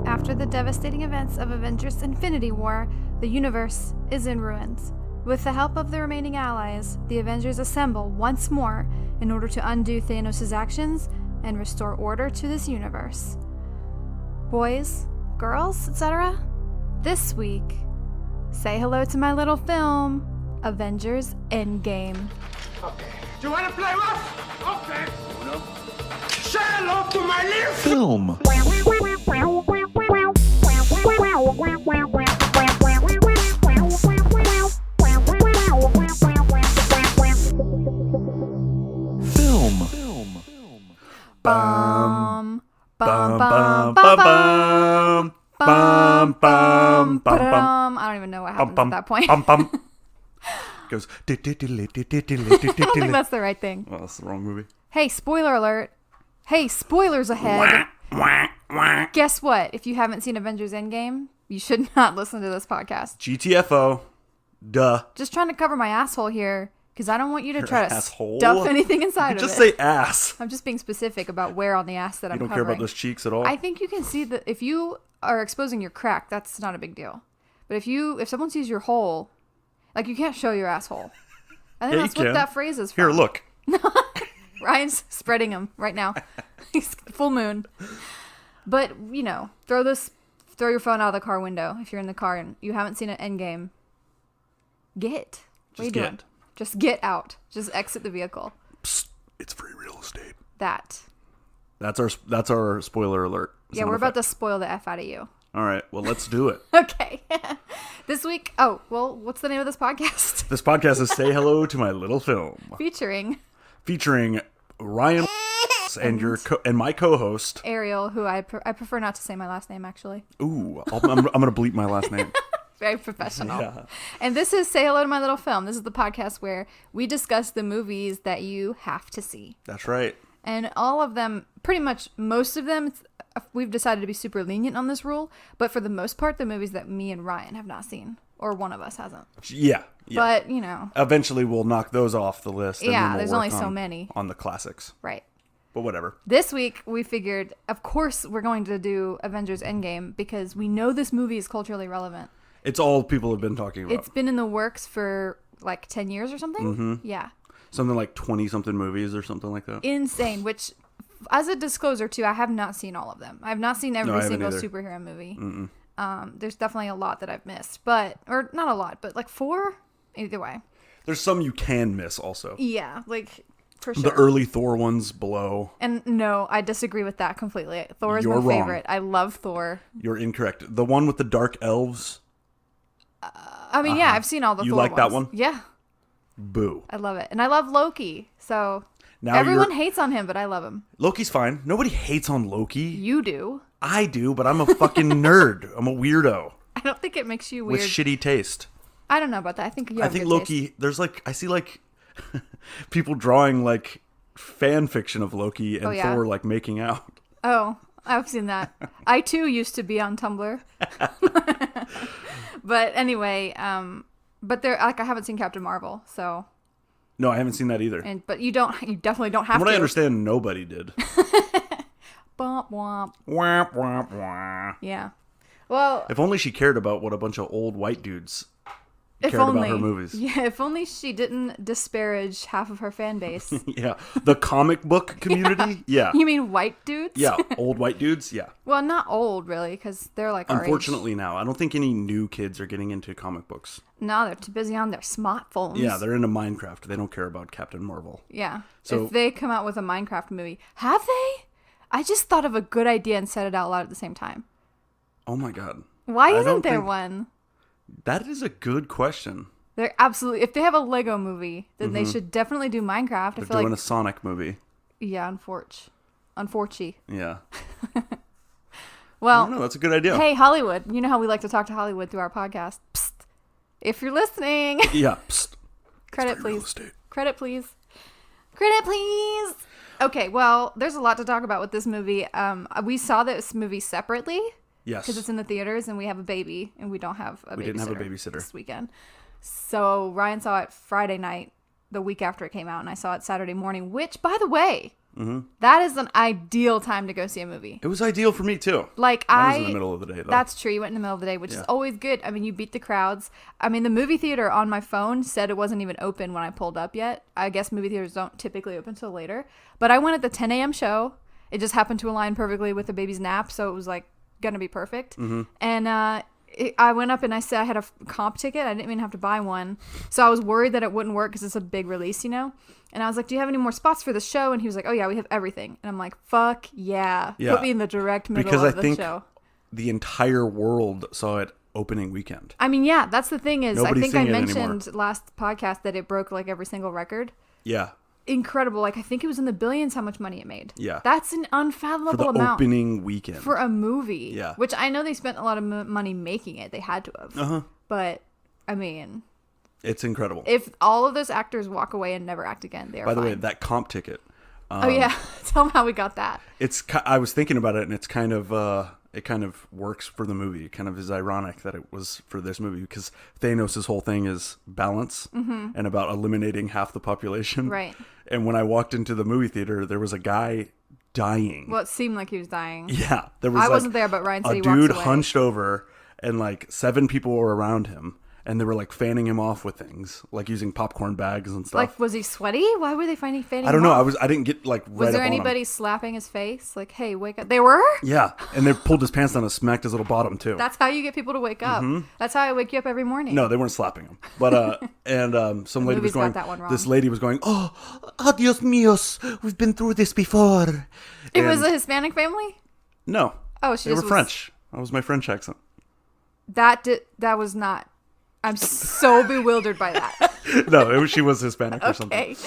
After the devastating events of Avengers Infinity War, the universe is in ruins. With the help of the remaining allies, the Avengers assemble once more in order to undo Thanos' actions and restore order to this universe. Boys, girls, etc., this week, say hello to my little film, Avengers Endgame. Okay. Do you want to play rough? Okay. No. Say hello to my little Film. Bum, bum, bum, bum, bum, bum, bum, bum, bum, bum. I don't even know what happens at that point. Goes. I don't think that's the right thing. Well, that's the wrong movie. Hey, spoiler alert. Hey, spoilers ahead. Guess what? If you haven't seen Avengers Endgame, you should not listen to this podcast. GTFO. Duh. Just trying to cover my asshole here, because I don't want you to try to asshole? stuff anything inside of Just it. say ass. I'm just being specific about where on the ass that I'm You don't covering. care about those cheeks at all? I think you can see that if you are exposing your crack, that's not a big deal. But if someone sees your hole, like, you can't show your asshole. I think Yeah, that's you what can. that phrase is from. Here, look. Ryan's spreading them right now. He's full moon. But, throw your phone out of the car window if you're in the car and you haven't seen an Endgame. What are you doing? Just get out. Just exit the vehicle. Psst, it's free real estate. That's our spoiler alert. Yeah, we're about to spoil the F out of you. All right, well, let's do it. Okay. This week, what's the name of this podcast? This podcast is Say Hello to My Little Film. Featuring Ryan and my co-host Ariel, who I prefer not to say my last name, actually. Ooh, I'm gonna bleep my last name. Very professional. Yeah. And this is Say Hello to My Little Film. This is the podcast where we discuss the movies that you have to see. That's right. And all of them, pretty much most of them, we've decided to be super lenient on this rule. But for the most part, the movies that me and Ryan have not seen, or one of us hasn't. Yeah. But, eventually we'll knock those off the list. And then we'll there's work only so many. On the classics. Right. But whatever. This week, we figured, of course, we're going to do Avengers Endgame because we know this movie is culturally relevant. It's all people have been talking about. It's been in the works for like 10 years or something. Mm-hmm. Yeah. Something like 20-something movies or something like that. Insane, which, as a disclosure too, I have not seen all of them. I have not seen every single either. superhero movie. There's definitely a lot that I've missed, or not a lot, but like 4? Either way. There's some you can miss also. Yeah, like, for sure. The early Thor ones below. And no, I disagree with that completely. Thor is You're my wrong. favorite. I love Thor. You're incorrect. The one with the dark elves. I mean, yeah, I've seen all the You Thor like that ones. one? Yeah. Boo. I love it. And I love Loki. So Now everyone hates on him, but I love him. Loki's fine. Nobody hates on Loki. You do. I do, but I'm a fucking nerd. I'm a weirdo I don't think it makes you weird. with shitty taste. I don't know about that. I think you have I think good Loki, taste. there's like, I see like people drawing like fan fiction of Loki and yeah? Thor like making out. Oh, I've seen that. I too used to be on Tumblr. But anyway, but there, like, I haven't seen Captain Marvel, so. No, I haven't seen that either. But you definitely don't have From what to. I understand, nobody did. Bump, womp. Wah, wah, wah. Yeah. Well, If only she cared about what a bunch of old white dudes if cared only about her movies. Yeah, if only she didn't disparage half of her fan base. Yeah. The comic book community? Yeah. You mean white dudes? Yeah. Old white dudes? Yeah. Well, not old really, because they're like our age. Unfortunately now. I don't think any new kids are getting into comic books. No, they're too busy on their smartphones. Yeah, they're into Minecraft. They don't care about Captain Marvel. Yeah. So- If they come out with a Minecraft movie, have they? I just thought of a good idea and said it out loud at the same time. Oh my god. Why I isn't don't there think- one? That is a good question. They're absolutely. If they have a Lego movie, then they should definitely do Minecraft. They're I feel doing like a Sonic movie. yeah, unfortunately. Yeah. Well, No, that's a good idea. hey Hollywood, you know how we like to talk to Hollywood through our podcast. Psst. If you're listening, Yeah. Psst. credit It's free real please. estate. Credit please. Credit please. Okay, well, there's a lot to talk about with this movie. We saw this movie separately. Yes. Because it's in the theaters and we have a baby and we don't have a babysitter. We didn't have a babysitter. This weekend. So Ryan saw it Friday night, the week after it came out, and I saw it Saturday morning, which, by the way, That is an ideal time to go see a movie. It was ideal for me too. Like I was in the middle of the day though. That's true. You went in the middle of the day, which is always good. I mean, you beat the crowds. I mean, the movie theater on my phone said it wasn't even open when I pulled up yet. I guess movie theaters don't typically open till later. But I went at the 10 a.m. show. It just happened to align perfectly with the baby's nap, so it was like gonna be perfect. And I went up and I said I had a comp ticket. I didn't even have to buy one, so I was worried that it wouldn't work because it's a big release, you know. And I was like, "Do you have any more spots for the show?" And he was like, "Oh yeah, we have everything." And I'm like, "Fuck yeah. Put me in the direct middle because of I the show." The entire world saw it opening weekend. I mean, yeah, that's the thing is, Nobody's I think I seeing it mentioned anymore. last podcast that it broke like every single record. Yeah. Incredible. Like I think it was in the billions how much money it made. Yeah. That's an unfathomable For the amount opening weekend. for a movie. Yeah. Which I know they spent a lot of money making it. They had to have. But I mean, It's incredible. if all of those actors walk away and never act again, they are By the way, fine. that comp ticket. Oh yeah, tell them how we got that. I was thinking about it, and it's kind of it kind of works for the movie. It kind of is ironic that it was for this movie because Thanos' whole thing is balance and about eliminating half the population. Right. And when I walked into the movie theater, there was a guy dying. Well, it seemed like he was dying. Yeah, there was. I like, wasn't there, but Ryan said a he walks dude away. hunched over, and like 7 people were around him, and they were like fanning him off with things, like using popcorn bags and stuff. Like, was he sweaty? Why were they fanning I don't know. him off? I didn't get like. Was right there up on him. anybody slapping his face? Like, hey, wake up. They were? Yeah, and they pulled his pants down and smacked his little bottom too. That's how you get people to wake up. That's how I wake you up every morning. No, they weren't slapping him. But some lady was movie's got going. that one wrong. This lady was going. Oh, adios míos. We've been through this before. It was And- a Hispanic family? no. Oh, she They just were was- French. That was my French accent. That was not. I'm so bewildered by that. No, she was Hispanic or something.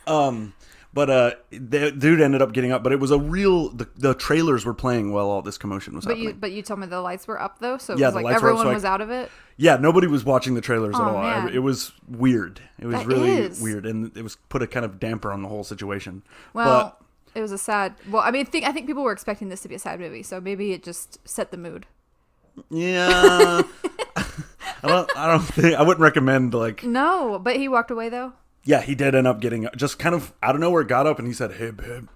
Okay. But the dude ended up getting up. But it was a real. The trailers were playing while all this commotion was happening. But you told me the lights were up though, so it Yeah, was the like lights were up, everyone so I- was out of it. Yeah, nobody was watching the trailers at Oh, all. man. It was weird. It was That really is. weird, and it was put a kind of damper on the whole situation. Well, it was a sad. Well, I mean, I think people were expecting this to be a sad movie, so maybe it just set the mood. Yeah. I don't think I wouldn't recommend like. No, but he walked away though. Yeah, he did end up getting just kind of out of nowhere, got up and he said, "Hey, babe," and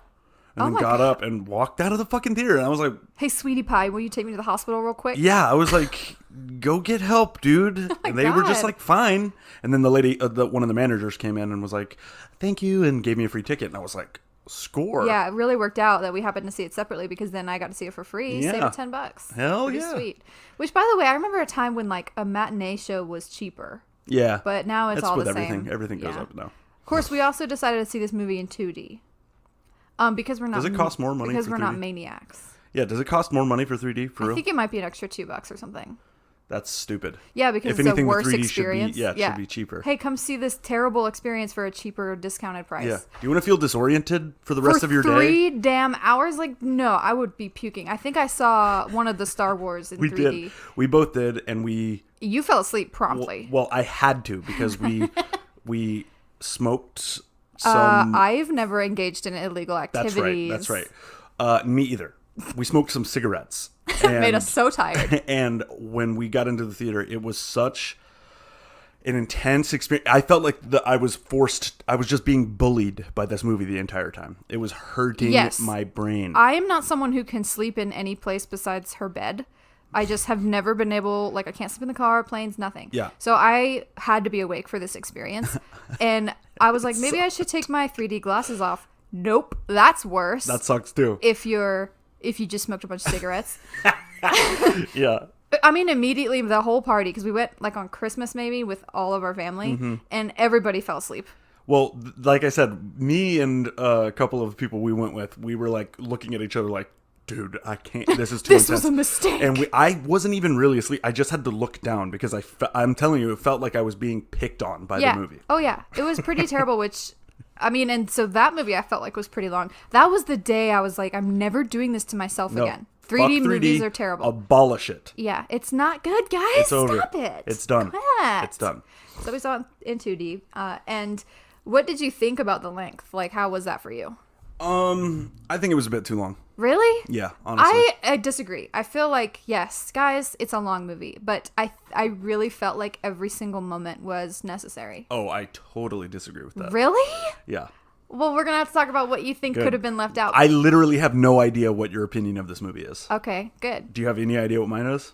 then my got God. up and walked out of the fucking theater. And I was like, Hey, sweetie pie, will you take me to the hospital real quick? "Yeah," I was like, "Go get help, dude." And they were just God. like, "Fine." And then the lady, one of the managers, came in and was like, "Thank you," and gave me a free ticket. And I was like, "Score." Yeah, it really worked out that we happened to see it separately because then I got to see it for free. Save Yeah. it $10. Hell Pretty yeah. sweet. Which, by the way, I remember a time when like a matinee show was cheaper, Yeah. but now it's That's all with the everything. same. Everything goes Yeah. up now. Of course, we also decided to see this movie in 2D. Because we're not. Does it cost more money Because for we're not 3D? maniacs. Yeah. Does it cost more money for 3D for I real? think it might be an extra $2 or something. That's stupid. Yeah, because If it's anything, a the worse 3D experience. should be, it should be cheaper. Hey, come see this terrible experience for a cheaper, discounted price. Yeah. Do you want to feel disoriented for the rest For of your 3 day? damn hours? Like, no, I would be puking. I think I saw one of the Star Wars in We 3D. did. We both did, and we. You fell asleep promptly. Well, I had to because we smoked some. I've never engaged in illegal activities. That's right. Me either. We smoked some cigarettes. And, Made us so tired. And when we got into the theater, it was such an intense experience. I felt like I was just being bullied by this movie the entire time. It was hurting Yes. my brain. I am not someone who can sleep in any place besides her bed. I just have never been able, like, I can't sleep in the car, planes, nothing. Yeah. So I had to be awake for this experience. And I was like, maybe I should take my 3D glasses off. Nope. That's worse. That sucks too. if you just smoked a bunch of cigarettes. Yeah. I mean, immediately the whole party, because we went like on Christmas maybe with all of our family, Mm-hmm. and everybody fell asleep. Well, like I said, me and a couple of people we went with, we were like looking at each other like, dude, I can't. This is too This intense. was a mistake. And I wasn't even really asleep. I just had to look down because I'm telling you, it felt like I was being picked on by Yeah. the movie. Oh yeah, it was pretty terrible. Which, I mean, and so that movie I felt like was pretty long. That was the day I was like, I'm never doing this to myself No, again. fuck 3D movies are terrible. Abolish it. Yeah, it's not good, guys. It's over. Stop it. It's done. Quit. It's done. So we saw it in 2D. And what did you think about the length? Like, how was that for you? I think it was a bit too long. Really? Yeah, honestly. I disagree. I feel like, yes, guys, it's a long movie, but I really felt like every single moment was necessary. Oh, I totally disagree with that. Really? Yeah. Well, we're gonna have to talk about what you think Good. could have been left out. I literally have no idea what your opinion of this movie is. Okay, good. Do you have any idea what mine is?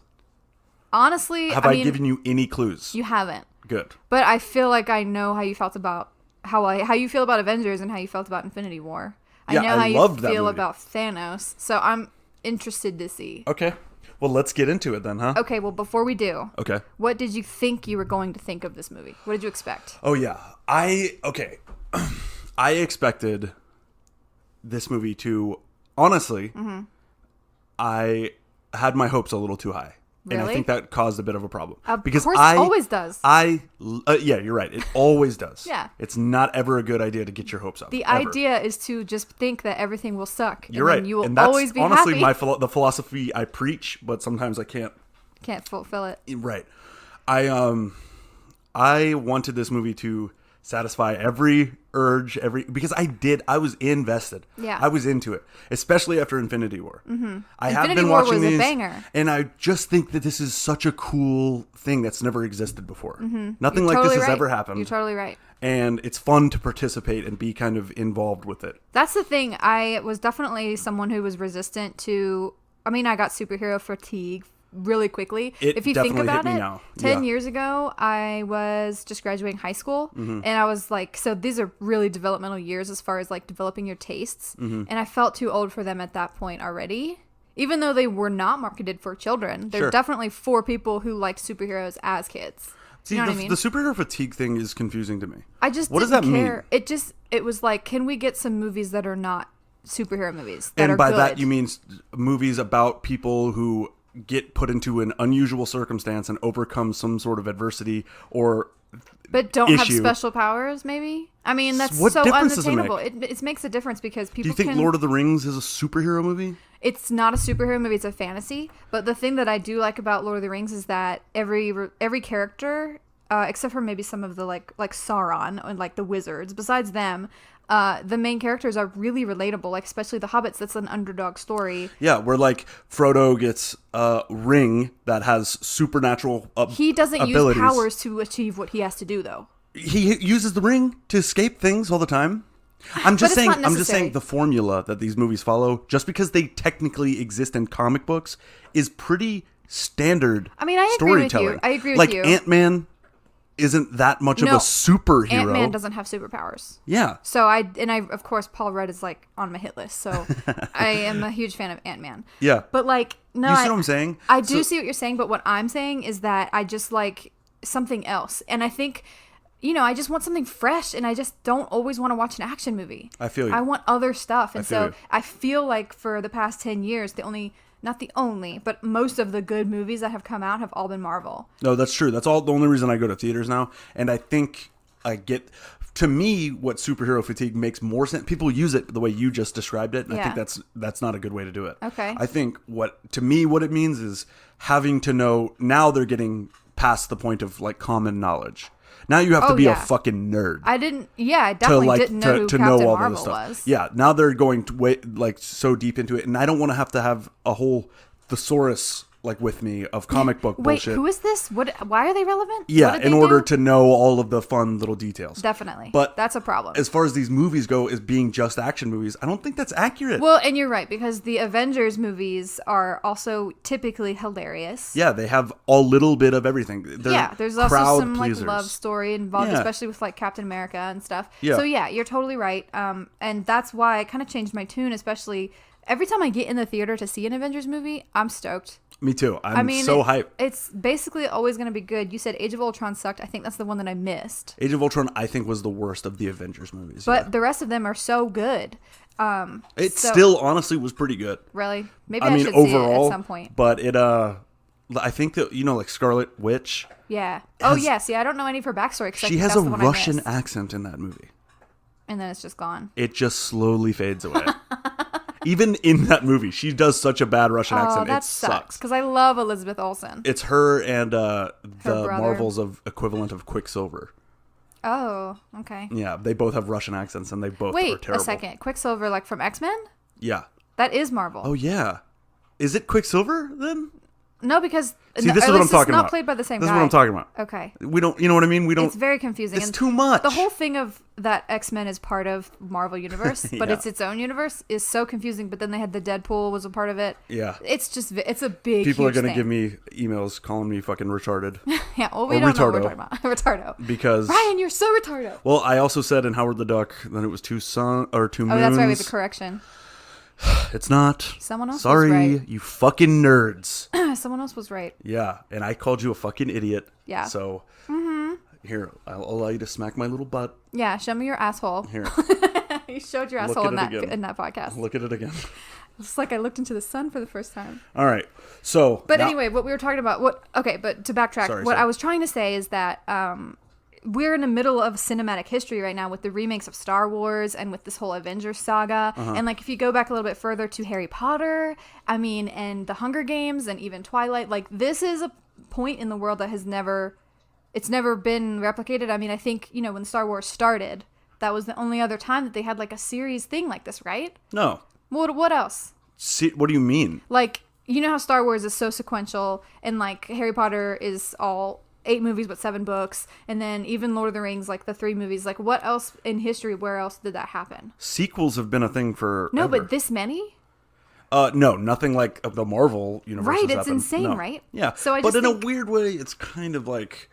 Honestly, Have I given you any clues? You haven't. Good. But I feel like I know how you felt about how you feel about Avengers and how you felt about Infinity War. Yeah, I know I how loved you that feel movie. about Thanos, so I'm interested to see. Okay. Well, let's get into it then, huh? Okay, well, before we do, Okay. what did you think you were going to think of this movie? What did you expect? Oh, yeah. Okay. I expected this movie to, honestly, I had my hopes a little too high. And I Really? think that caused a bit of a problem. Of course it always does. Yeah, you're right. It always does. Yeah. It's not ever a good idea to get your hopes up. The ever. idea is to just think that everything will suck. You're and right. Then you will and that's always be honestly happy. the philosophy I preach, but sometimes I can't. Can't fulfill it. Right. I wanted this movie to satisfy every urge, because I was invested. Yeah. I was into it, especially after Infinity War. Mm-hmm. I have Infinity been War watching was a these, banger. and I just think that this is such a cool thing that's never existed before. Nothing You're like totally this has right. ever happened. You're totally right. And it's fun to participate and be kind of involved with it. That's the thing. I was definitely someone who was resistant to. I mean, I got superhero fatigue really quickly. It if you think definitely hit about me it, now. 10 Yeah. years ago, I was just graduating high school, and I was like, so these are really developmental years as far as like developing your tastes, and I felt too old for them at that point already. Even though they were not marketed for children, they're Sure. definitely for people who liked superheroes as kids. See, You know the, what I mean? the superhero fatigue thing is confusing to me. I just What does didn't that mean? care. It was like, can we get some movies that are not superhero movies that are And by good? that you mean movies about people who get put into an unusual circumstance and overcome some sort of adversity or But don't have issue. special powers, maybe? I mean, that's What so difference does it unattainable. It makes a difference because people do you think can... Lord of the Rings is a superhero movie? It's not a superhero movie, it's a fantasy. But the thing that I do like about Lord of the Rings is that every character, except for maybe some of the like Sauron and like the wizards, besides them, the main characters are really relatable, like especially the hobbits. That's an underdog story. Yeah, where like Frodo gets a ring that has supernatural He doesn't abilities. use powers to achieve what he has to do, though. He uses the ring to escape things all the time. I'm just But it's saying. not I'm just saying necessary. the formula that these movies follow, just because they technically exist in comic books, is pretty standard. I mean, I agree with you. storytelling. I agree with like you. Ant-Man isn't that much of No, a superhero. Ant-Man doesn't have superpowers. Yeah. So I of course Paul Rudd is like on my hit list, so I am a huge fan of Ant-Man. Yeah. But like, no, You see what I'm saying? I do So- see what you're saying, but what I'm saying is that I just like something else, and I think, you know, I just want something fresh, and I just don't always want to watch an action movie. I feel you. I want other stuff, and feel so you. I feel like for the past 10 years, not the only, but most of the good movies that have come out have all been Marvel. No, that's true. That's all the only reason I go to theaters now. And I think to me, what superhero fatigue makes more sense. People use it the way you just described it, and I Yeah. think that's not a good way to do it. Okay. I think what it means is having to know. Now they're getting past the point of like common knowledge. Now you have to Oh, be yeah. a fucking nerd. I definitely didn't know who Captain Marvel was. Yeah, now they're going to so deep into it, and I don't want to have a whole thesaurus like with me of comic book Wait, bullshit. who is this? Why are they relevant? Yeah, What did in they order do? to know all of the fun little details. Definitely. But that's a problem. As far as these movies go, as being just action movies, I don't think that's accurate. Well, and you're right, because the Avengers movies are also typically hilarious. Yeah, they have a little bit of everything. They're There's also crowd some pleasers. like love story involved, Yeah. especially with like Captain America and stuff. Yeah. So yeah, you're totally right. And that's why I kind of changed my tune, especially every time I get in the theater to see an Avengers movie, I'm stoked. Me too. I'm so hyped. It's basically always going to be good. You said Age of Ultron sucked. I think that's the one that I missed. Age of Ultron, I think, was the worst of the Avengers movies. But the rest of them are so good. it so- still honestly was pretty good. Really? Maybe I I, mean, should overall, see it at some point. But I think that like Scarlet Witch. Yeah. Oh, yes. Yeah, I don't know any of her backstory. She has a Russian accent in that movie. And then it's just gone. It just slowly fades away. Even in that movie, she does such a bad Russian Oh, accent. that It sucks. sucks. Because I love Elizabeth Olsen. It's her and the brother. Marvels of equivalent of Quicksilver. Oh, okay. Yeah, they both have Russian accents, and they both are Wait terrible. a second. Quicksilver, like from X-Men? Yeah. That is Marvel. Oh yeah. Is it Quicksilver then? No, because See, this at is what least I'm talking it's not about. played by the same This guy. is what I'm talking about. Okay. We don't, you know what I mean? We don't. It's very confusing. It's and too much. The whole thing of that X-Men is part of Marvel Universe, but Yeah. it's its own universe is so confusing. But then they had the Deadpool was a part of it. Yeah. It's a big, People are going to give me emails calling me fucking retarded. Yeah, well, we or don't know what we're retardo. talking about. Retardo. Because Ryan, you're so retardo. well, I also said in Howard the Duck that it was two moons. Oh, that's right. We have the correction. It's not. Someone else was Sorry, right. you fucking nerds. Someone else was right. Yeah, and I called you a fucking idiot. Yeah. So here, I'll allow you to smack my little butt. Yeah, show me your asshole. Here, You showed your Look asshole at in it that again. in that podcast. look at it again. It's like I looked into the sun for the first time. All right. So, But now- anyway, what we were talking about, but to backtrack, Sorry, what sorry. I was trying to say is that we're in the middle of cinematic history right now with the remakes of Star Wars and with this whole Avengers saga. And like if you go back a little bit further to Harry Potter, I mean, and the Hunger Games and even Twilight, like this is a point in the world that it's never been replicated. I mean, I think, when Star Wars started, that was the only other time that they had like a series thing like this, right? no. What else? See, what do you mean? Like, you know how Star Wars is so sequential, and like Harry Potter is all 8 movies but 7 books, and then even Lord of the Rings, like the 3 movies. Like, what else in history, where else did that happen? Sequels have been a thing for No, but this many? no, nothing like the Marvel universe. Right, has it's happened. insane, No. right? Yeah. So I but just in a think- weird way, it's kind of like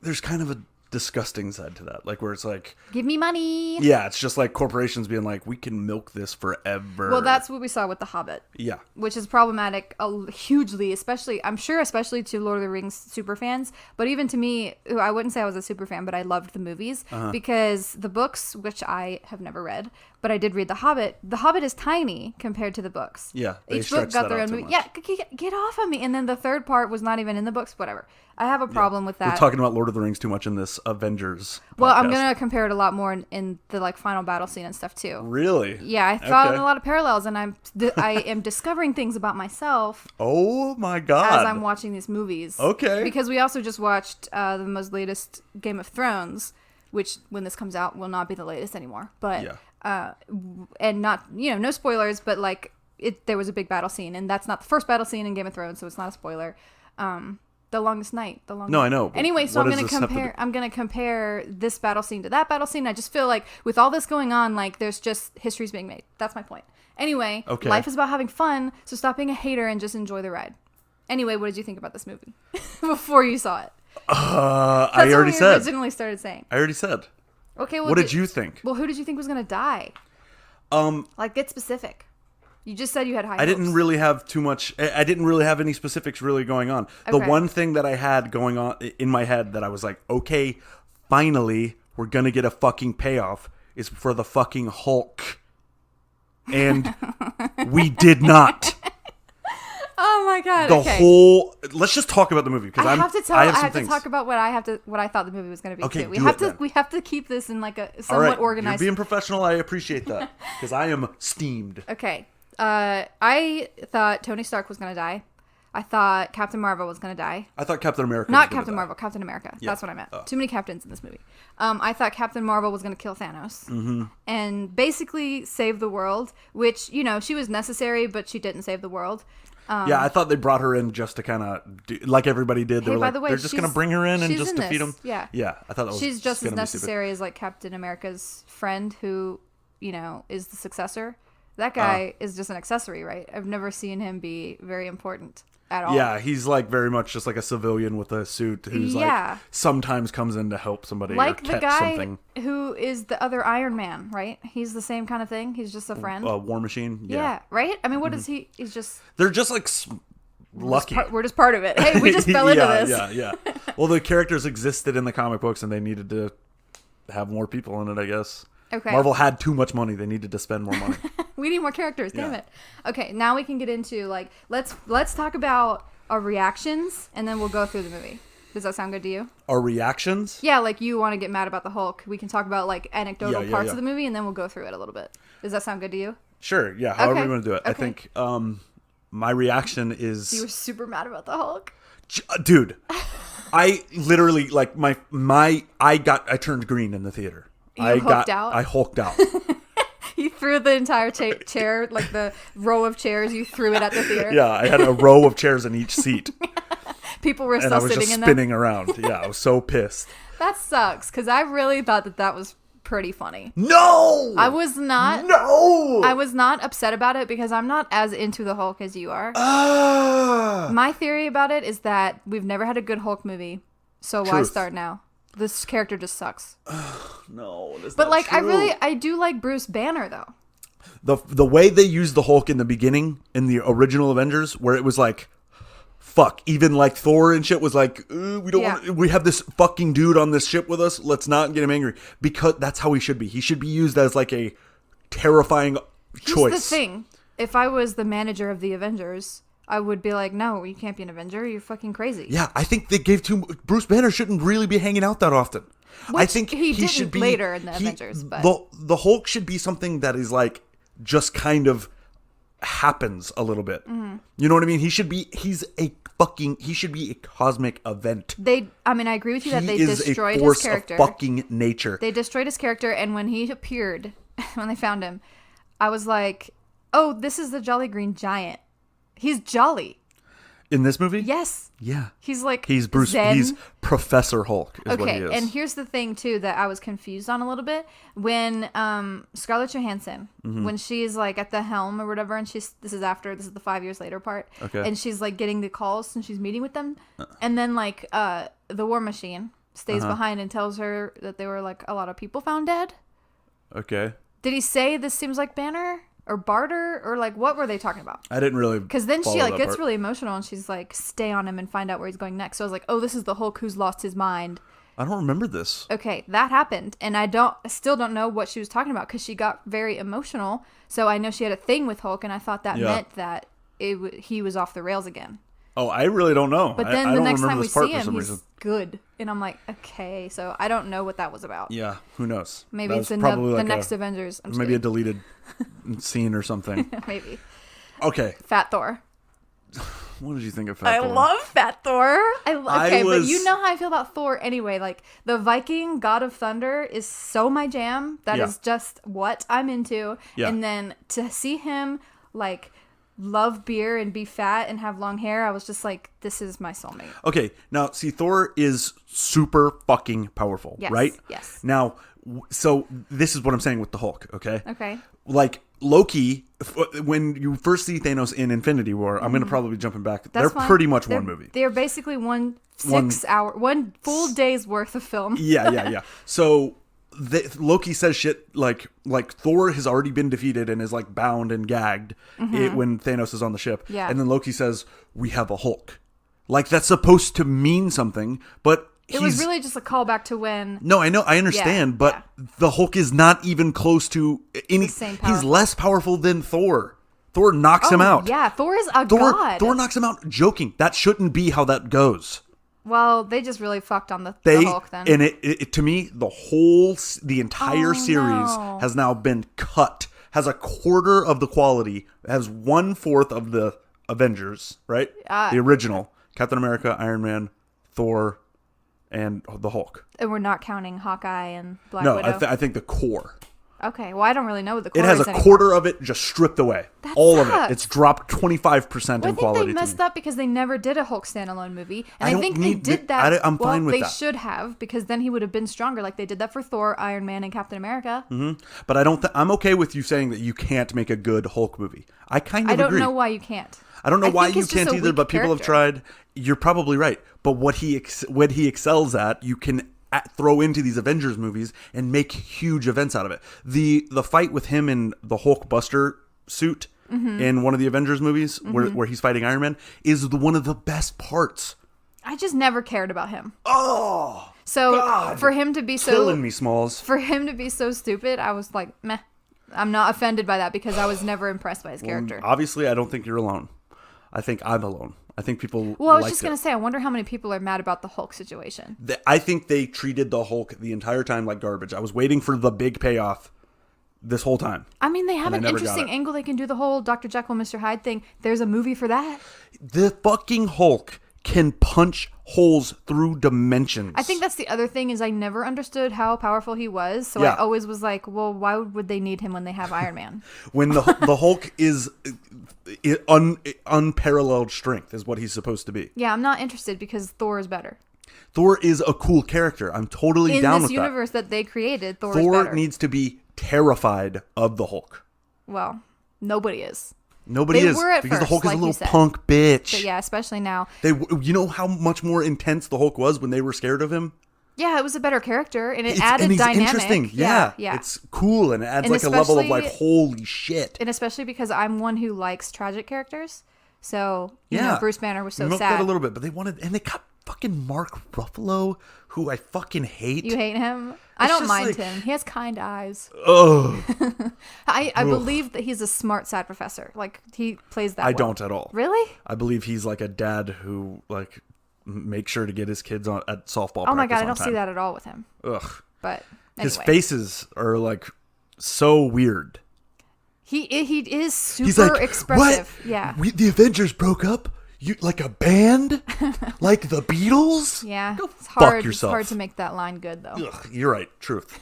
there's kind of a disgusting side to that, like where it's like, Give me money. yeah, it's just like corporations being like, we can milk this forever. Well, that's what we saw with The Hobbit. yeah. Which is problematic hugely, especially to Lord of the Rings super fans, but even to me, who I wouldn't say I was a super fan, but I loved the movies because the books, which I have never read, but I did read The Hobbit. The Hobbit is tiny compared to the books. Yeah, they Each book stretched got that their out own too movie. much. Yeah, get off of me. And then the third part was not even in the books. Whatever. I have a problem with that. We're talking about Lord of the Rings too much in this Avengers. Well, I'm podcast. gonna compare it a lot more in the like final battle scene and stuff too. Really? Yeah, I found Okay. a lot of parallels, and I am discovering things about myself Oh my god. as I'm watching these movies. Okay. Because we also just watched the most latest Game of Thrones, which when this comes out will not be the latest anymore. But Yeah. and not no spoilers, but like there was a big battle scene, and that's not the first battle scene in Game of Thrones, so it's not a spoiler. The Longest Night. No, I know, but Anyway, so what I'm does gonna this have to compare. do- I'm gonna compare this battle scene to that battle scene. I just feel like with all this going on, like there's just history's being made. That's my point. Anyway, Okay. life is about having fun, so stop being a hater and just enjoy the ride. Anyway, what did you think about this movie before you saw it? I That's already what we said. originally started saying. I already said. Okay, well, What did you think? Well, who did you think was gonna die? Like, get specific. You just said you had high I didn't hopes. really have too much. I didn't really have any specifics really going on. The Okay. one thing that I had going on in my head that I was like, okay, finally, we're going to get a fucking payoff is for the fucking Hulk. And we did not. Oh my god! The okay. whole. Let's just talk about the movie because I have to tell. I I have have, some to things. talk about what I thought the movie was going to be. Okay, too. We do have it to. then. We have to keep this in like a All somewhat right, organized. you're being professional. I appreciate that because I am steamed. Okay. I thought Tony Stark was going to die. I thought Captain Marvel was going to die. I thought Captain America. Not was gonna Captain die. Marvel, Captain America. Yeah. That's what I meant. Oh. Too many captains in this movie. I thought Captain Marvel was going to kill Thanos and basically save the world, which, she was necessary, but she didn't save the world. Yeah, I thought they brought her in just to kind of like everybody did. They Hey, were by like, the way, they're just going to she's- bring her in and she's just in defeat this. him. Yeah. Yeah, I thought that was She's just as gonna be stupid. necessary as like Captain America's friend who, is the successor. That guy is just an accessory, right? I've never seen him be very important at all. Yeah, he's like very much just like a civilian with a suit who's Yeah. like sometimes comes in to help somebody Like or the catch guy something. who is the other Iron Man, right? He's the same kind of thing. He's just a friend. War Machine. yeah, right? I mean, what is he? He's just They're just like lucky. we're just part of it. Hey, we just fell into Yeah, this. Yeah. Well, the characters existed in the comic books and they needed to have more people in it, I guess. Okay. Marvel had too much money. They needed to spend more money. We need more characters. Damn Yeah. it. Okay, now we can get into like let's talk about our reactions and then we'll go through the movie. Does that sound good to you? Our reactions? Yeah, like you want to get mad about the Hulk. We can talk about like anecdotal Yeah, parts yeah. of the movie and then we'll go through it a little bit. Does that sound good to you? Sure. Yeah. However Okay. you want to do it. I Okay. think my reaction is You were super mad about the Hulk. dude, I literally like I turned green in the theater. You hulked out? I hulked out. You threw the entire chair, like the row of chairs, you threw it at the theater. Yeah, I had a row of chairs in each seat. People were And still I was sitting just in spinning them. around. Yeah, I was so pissed. That sucks, because I really thought that was pretty funny. No! I was not. No! I was not upset about it because I'm not as into the Hulk as you are. Ah! My theory about it is that we've never had a good Hulk movie, so why Truth. start now? This character just sucks. No, that's But not like, true. I do like Bruce Banner though. The way they used the Hulk in the beginning in the original Avengers, where it was like, fuck, even like Thor and shit was like, we don't Yeah. want, we have this fucking dude on this ship with us. Let's not get him angry, because that's how he should be. He should be used as like a terrifying choice. Here's the thing: if I was the manager of the Avengers, I would be like, no, you can't be an Avenger. You're fucking crazy. Yeah, I think they gave too. Bruce Banner shouldn't really be hanging out that often. I Which think he didn't should be later in the Avengers, but- the Hulk should be something that is like just kind of happens a little bit. Mm-hmm. You know what I mean? He should be a cosmic event. I mean, I agree with you that they He is destroyed a force his character. of fucking nature. They destroyed his character, and when he appeared, when they found him, I was like, oh, this is the Jolly Green Giant. He's jolly. In this movie? Yes. Yeah. He's like He's Bruce. Zen. He's Professor Hulk. Is what he Okay, is. and here's the thing too that I was confused on a little bit when Scarlett Johansson, Mm-hmm. when she's like at the helm or whatever, and this is the 5 years later part, Okay. and she's like getting the calls and she's meeting with them, and then like the War Machine stays behind and tells her that there were like a lot of people found dead. Okay. Did he say this seems like Banner or Barter or like what were they talking about? I didn't really. Because then she follow like that gets part. really emotional and she's like, stay on him and find out where he's going next. So I was like, oh, this is the Hulk who's lost his mind. I don't remember this. Okay, that happened, and I still don't know what she was talking about because she got very emotional. So I know she had a thing with Hulk, and I thought that Yeah. meant that he was off the rails again. Oh, I really don't know. But I then the don't next remember time we this part see for him, some he's reason. good, and I'm like, okay. So I don't know what that was about. Yeah, who knows? Maybe That it's was in probably the like next Avengers. I'm just maybe a kidding. deleted scene or something. Maybe Okay, Fat Thor. what did you think of Fat I Thor? love Fat Thor. Okay, but was- you know how I feel about Thor anyway. Like, the Viking God of Thunder is so my jam. That Yeah. is just what I'm into. Yeah. And then to see him, like, love beer and be fat and have long hair, I was just like, this is my soulmate. Okay, now see, Thor is super fucking powerful, Yes, right? yes. Now, so this is what I'm saying with the Hulk, okay? Okay. Like Loki, when you first see Thanos in Infinity War, I'm gonna probably be jumping back. Mm-hmm. That's They're fine. pretty much They're- one movie. They're basically one full day's worth of film. Yeah. So Loki says shit like Thor has already been defeated and is like bound and gagged when Thanos is on the ship. Yeah. And then Loki says, "We have a Hulk." Like that's supposed to mean something, but It was really just a callback to when... No, I know, I understand, but the Hulk is not even close to any. same He's powerful. less powerful than Thor. Thor knocks him out. Yeah, Thor is a god. Thor knocks him out. Joking. That shouldn't be how that goes. Well, they just really fucked on the They Hulk then. and it to me the entire series no. has now been cut. Has a quarter of the quality. Has 1/4 of the Avengers. Right. The original Captain America, Iron Man, Thor, and the Hulk. And we're not counting Hawkeye and Black No, Widow. I think the core. Okay, well, I don't really know what the core It has is a anymore. quarter of it just stripped away. That All of it. sucks. It's dropped 25% Well, in I think quality. they to messed me. up because they never did a Hulk standalone movie. And I I, don't think need- they did that. I'm fine with they that. should have, because then he would have been stronger like they did that for Thor, Iron Man, and Captain America. But I don't. I'm okay with you saying that you can't make a good Hulk movie. I kind of I don't agree. know why you can't. I don't know why think you it's just can't a either, weak but people have character. tried. You're probably right. But what he excels at, you can throw into these Avengers movies and make huge events out of it. The fight with him in the Hulk Buster suit in one of the Avengers movies where he's fighting Iron Man is one of the best parts. I just never cared about him. Oh, So God. for him to be so killing me, Smalls. for him to be so stupid, I was like, meh. I'm not offended by that because I was never impressed by his character. Obviously, I don't think you're alone. I think I'm alone. I think people. Well, I was liked just gonna it. say, I wonder how many people are mad about the Hulk situation. I think they treated the Hulk the entire time like garbage. I was waiting for the big payoff this whole time. I mean, they have And I an never got interesting it. angle. They can do the whole Dr. Jekyll, Mr. Hyde thing. There's a movie for that. The fucking Hulk can punch holes through dimensions. I think that's the other thing is I never understood how powerful he was. So Yeah. I always was like, well, why would they need him when they have Iron Man? When the Hulk is unparalleled strength is what he's supposed to be. Yeah, I'm not interested because Thor is better. Thor is a cool character. I'm totally down with In this universe that they created, Thor is Thor better. needs to be terrified of the Hulk. Well, nobody is. Nobody They is were at because the first, Hulk is like a you little said. punk bitch. But yeah, especially now. You know how much more intense the Hulk was when they were scared of him? Yeah, it was a better character, and it added and he's dynamic. interesting. Yeah. It's cool, and it adds And like a level of especially- like, holy shit. And especially because I'm one who likes tragic characters. So, you know, Bruce Banner was so Milked sad. that a little bit, but they got fucking Mark Ruffalo, who I fucking hate. You hate him? I It's don't just mind like- him. He has kind eyes. Ugh. I believe that he's a smart sad professor. Like, he plays that I well. don't at all. Really? I believe he's like a dad who like makes sure to get his kids on at softball. Oh my god, practice I don't on see time. that at all with him. Ugh. But His anyway. faces are like so weird. He is super He's like, expressive. What? Yeah. The Avengers broke up? You like a band? Like the Beatles? Yeah. Go It's hard. It's yourself. hard to make that line good though. Ugh, you're right. Truth.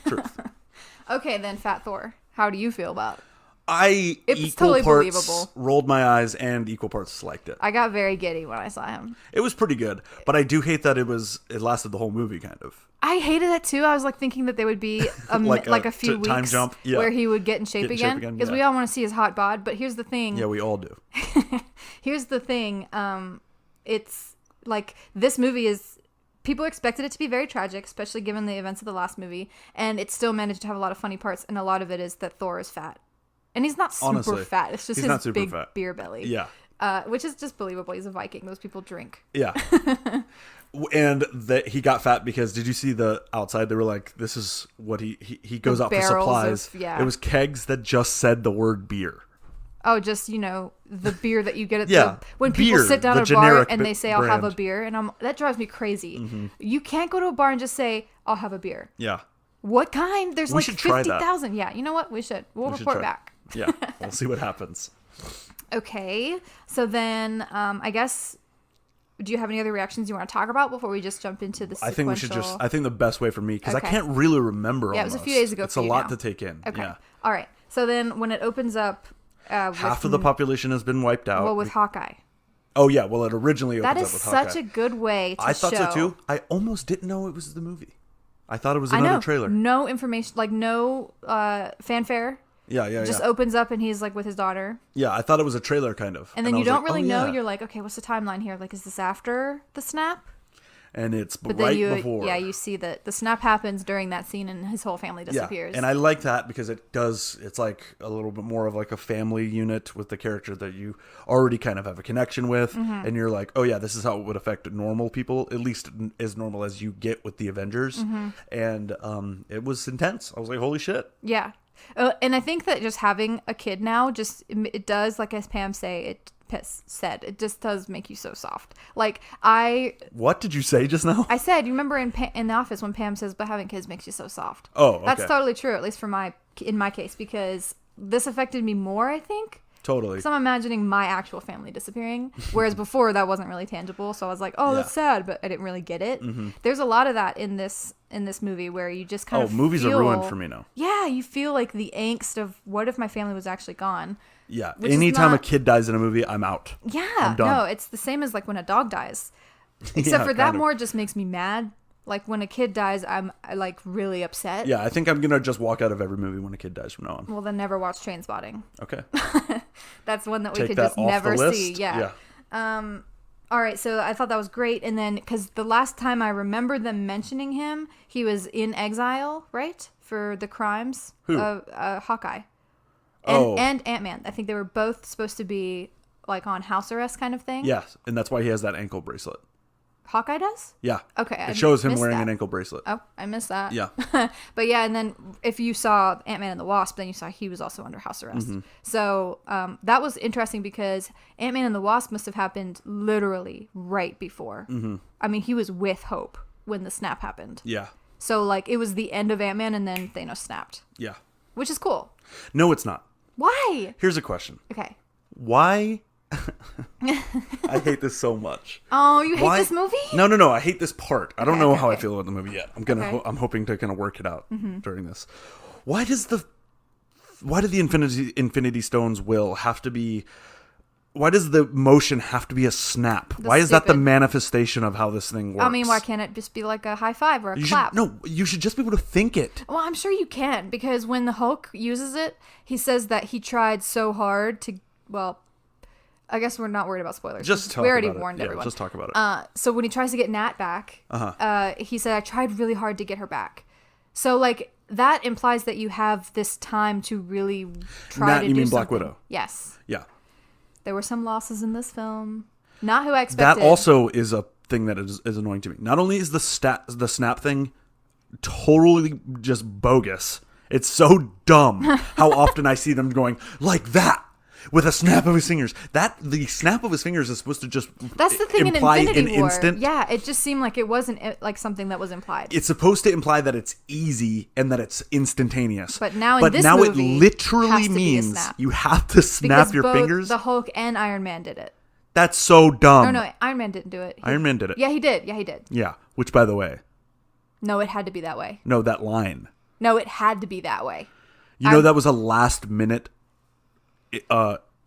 Okay, then Fat Thor. How do you feel about it? I It's equal totally parts believable. rolled my eyes and equal parts liked it. I got very giddy when I saw him. It was pretty good, but I do hate that it lasted the whole movie kind of. I hated that too. I was like thinking that there would be Like a a few weeks time jump, yeah. where he would get in shape Get in shape again again, because yeah. we all want to see his hot bod. But here's the thing. Yeah, we all do. Here's the thing. It's like this movie is. People expected it to be very tragic, especially given the events of the last movie, and it still managed to have a lot of funny parts. And a lot of it is that Thor is fat, and he's not super Honestly, fat. It's just he's not his super big fat. beer belly. Yeah. Which is just believable. He's a Viking. Those people drink. Yeah. And that he got fat because did you see the outside? They were like, this is what he goes out for barrels supplies. of- yeah. It was kegs that just said the word beer. Oh, just, you know, the beer that you get at Yeah, when people beer, sit down the at a bar generic and they say, I'll have a brand. beer. And that drives me crazy. You can't go to a bar and just say, I'll have a beer. Yeah. What kind? There's We like should try that. 50,000. Yeah, you know what? We should. We'll We should report try. back. Yeah. We'll see what happens. Okay. So then I guess, do you have any other reactions you want to talk about before we just jump into the I sequential? think we should I think the best way for me, because Okay. I can't really remember Yeah, it was a almost. few days ago It's for a you lot now. to take in. Okay. Yeah. All right. So then when it opens up. Half of the population has been wiped out. Well, with Hawkeye. Oh, yeah. Well, it originally That opens is up with Hawkeye. such a good way to I thought show. so too. I almost didn't know it was the movie. I thought it was I another know. trailer. No information, like no fanfare. Yeah. Just opens up and he's like with his daughter. Yeah, I thought it was a trailer kind of. And then I you was don't like, really oh, know. yeah. You're like, okay, what's the timeline here? Like, is this after the snap? And it's But right then before. you see that the snap happens during that scene and his whole family disappears. Yeah, and I like that because it's like a little bit more of like a family unit with the character that you already kind of have a connection with. Mm-hmm. And you're like, oh yeah, this is how it would affect normal people, at least as normal as you get with the Avengers. Mm-hmm. And it was intense. I was like, holy shit. Yeah. And I think that just having a kid now, it does, like as Pam said, it just does make you so soft. Like What did you say just now? I said, you remember in the office when Pam says, but having kids makes you so soft. Oh, okay. That's totally true, at least in my case, because this affected me more, I think. Totally. Because I'm imagining my actual family disappearing, whereas before that wasn't really tangible. So I was like, "Oh, that's sad," but I didn't really get it. Mm-hmm. There's a lot of that in this movie where you just kind of movies are feel, ruined for me now. Yeah, you feel like the angst of what if my family was actually gone. Yeah. Which is Anytime not- a kid dies in a movie, I'm out. Yeah, I'm done. no, it's the same as like when a dog dies. Except Yeah, for that, kind of. more just makes me mad. Like when a kid dies, I like really upset. Yeah, I think I'm gonna just walk out of every movie when a kid dies from now on. Well, then never watch Trainspotting. Okay. That's one that we Take could that just off never the see. list. Yeah. All right, so I thought that was great. And then, because the last time I remember them mentioning him, he was in exile, right? For the crimes Who? of Hawkeye. Oh. And Ant-Man. I think they were both supposed to be like on house arrest kind of thing. Yes, and that's why he has that ankle bracelet. Hawkeye does? Yeah. Okay, I It shows him missed wearing that. an ankle bracelet. Oh, I missed that. Yeah. But yeah, and then if you saw Ant-Man and the Wasp, then you saw he was also under house arrest. Mm-hmm. So that was interesting because Ant-Man and the Wasp must have happened literally right before. Mm-hmm. I mean, he was with Hope when the snap happened. Yeah. So like it was the end of Ant-Man and then Thanos snapped, Yeah. which is cool. No, it's not. Why? Here's a question. Okay. Why? I hate this so much. Oh, you hate this movie? No. I hate this part. I don't know how I okay. feel about the movie yet. Okay. I'm hoping to kind of work it out during this. Why do the Infinity Stones will have to be? Why does the motion have to be a snap? Why is that the manifestation of how this thing works? I mean, why can't it just be like a high five or a clap? You should just be able to think it. Well, I'm sure you can, because when the Hulk uses it, he says that he tried so hard to, well, I guess we're not worried about spoilers. Just talk we already about it. warned Yeah, everyone. just talk about it. So when he tries to get Nat back, he said, I tried really hard to get her back. So, like, that implies that you have this time to really try Nat, to do you mean something. Black Widow? Yes. Yeah. There were some losses in this film. Not who I expected. That also is a thing that is annoying to me. Not only is the snap thing totally just bogus, it's so dumb how often I see them going like that with a snap of his fingers. The snap of his fingers is supposed to just That's the thing imply in Infinity an War. instant. Yeah, it just seemed like it wasn't like something that was implied. It's supposed to imply that it's easy and that it's instantaneous. But now in this movie, it literally has to be a means snap. you have to snap because your both fingers. the Hulk and Iron Man did it. That's so dumb. No, Iron Man didn't do it. Iron Man did it. Yeah, he did. Yeah, he did. Yeah, which by the way, No, it had to be that way. no, that line. No, it had to be that way. You know, that was a last minute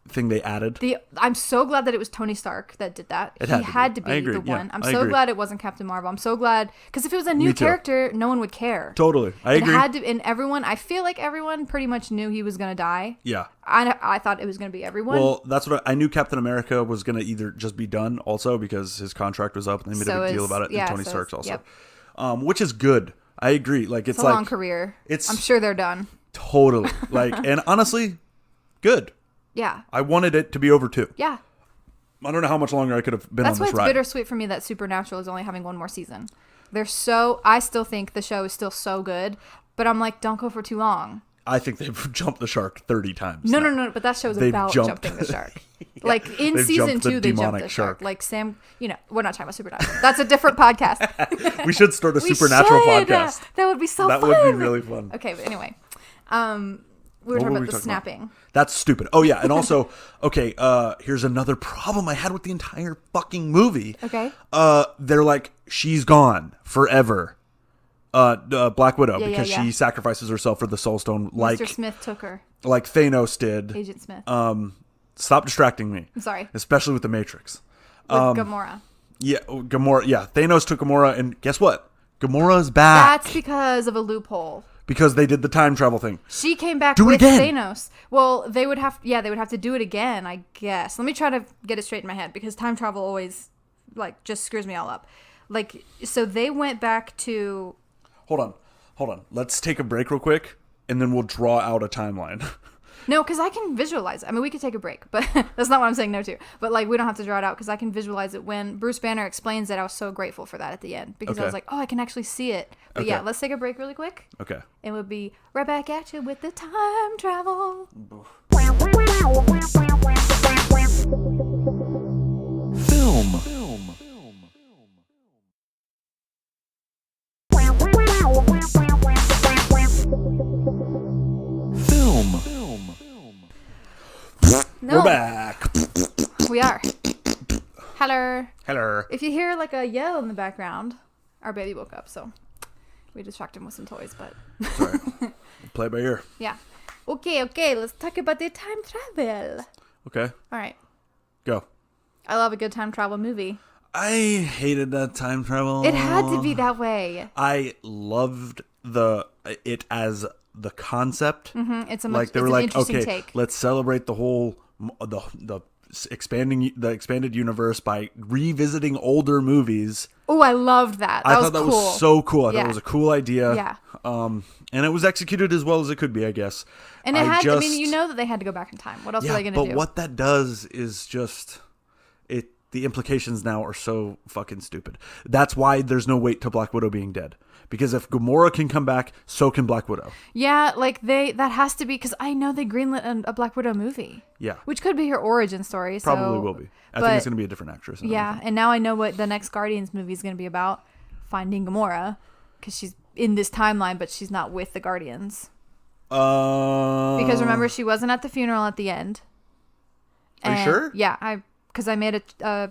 thing they added. I'm so glad that it was Tony Stark that did that. It He had to be. I agree. the Yeah, one. I'm I so agree. glad it wasn't Captain Marvel. I'm so glad, because if it was a new Me too. character, no one would care. Totally. I agree. It had to, and everyone, I feel like everyone pretty much knew he was going to die. Yeah. I thought it was going to be everyone. Well, that's what I knew. Captain America was going to either just be done also because his contract was up and they made a big deal about it. And Tony Stark's also. Yep. Which is good. I agree. Like It's it's a like long career. it's- I'm sure they're done. totally like, and honestly, good. Yeah. I wanted it to be over too. Yeah. I don't know how much longer I could have been That's on why this it's ride. bittersweet for me that Supernatural is only having one more season. I still think the show is still so good, but I'm like, don't go for too long. I think they've jumped the shark 30 times. No, now. but that show is They've about jumped- jumping the shark. Like in they've season jumped the 2, they jumped demonic the shark. shark. Like Sam, we're not talking about Supernatural. That's a different podcast. We should start a We Supernatural should. podcast. That would be so That fun. would be really fun. Okay, but anyway, we were talking about the snapping. That's stupid. Oh yeah, and also, okay, here's another problem I had with the entire fucking movie. Okay. They're like, she's gone forever. Black Widow, Yeah, because yeah. she sacrifices herself for the Soul Stone, like Mr. Smith took her. like Thanos did. Agent Smith. Stop distracting me. I'm sorry. Especially with the Matrix. With Gamora. Yeah, Gamora. Yeah, Thanos took Gamora, and guess what? Gamora's back That's because of a loophole. because they did the time travel thing. She came back Do it with again. Thanos. Well, they would have to do it again, I guess. Let me try to get it straight in my head, because time travel always just screws me all up. Like, so they went back to Hold on. Let's take a break real quick, and then we'll draw out a timeline. No, because I can visualize it. I mean, we could take a break, but that's not what I'm saying no to. But, we don't have to draw it out, because I can visualize it. When Bruce Banner explains it, I was so grateful for that at the end, because I Okay. was like, oh, I can actually see it. But Okay. yeah, let's take a break really quick. Okay. And we'll be right back at you with the time travel. Film. No, We're back. we are. Hello. Hello. If you hear a yell in the background, our baby woke up, so we distracted him with some toys, but Sorry. Play it by ear. yeah. Okay, let's talk about the time travel. Okay. All right. Go. I love a good time travel movie. I hated that time travel. It had to be that way. I loved it as the concept. It's a Like they it's were an like, interesting okay, take. let's celebrate the whole the expanded universe by revisiting older movies. Oh, I loved that. I was thought that cool. was so cool. I thought Yeah. it was a cool idea. Yeah. And it was executed as well as it could be, I guess. And I mean, you know that they had to go back in time. What else were they going to do? But what that does is just the implications now are so fucking stupid. That's why there's no weight to Black Widow being dead. Because if Gamora can come back, so can Black Widow. Yeah, that has to be, because I know they greenlit a Black Widow movie. Yeah. Which could be her origin story. Probably will be. I think it's going to be a different actress. and Yeah, everything. and now I know what the next Guardians movie is going to be about. Finding Gamora. Because she's in this timeline, but she's not with the Guardians. Because remember, she wasn't at the funeral at the end. Are you sure? Yeah, I because I made A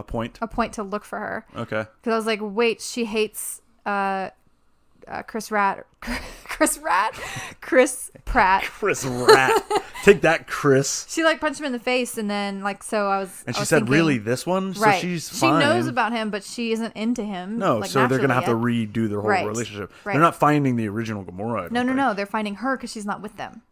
point. a point to look for her. Okay. Because I was like, wait, she hates Chris Pratt. Chris Pratt. Chris Rat. Take that, Chris. She like punched him in the face, and then like so I was. And I she was said, thinking, "Really, this one?" So right? she's she fine. knows about him, but she isn't into him. No, like, so they're gonna have to naturally yet. redo their whole Right. relationship. Right. They're not finding the original Gamora. I don't think. No. They're finding her because she's not with them.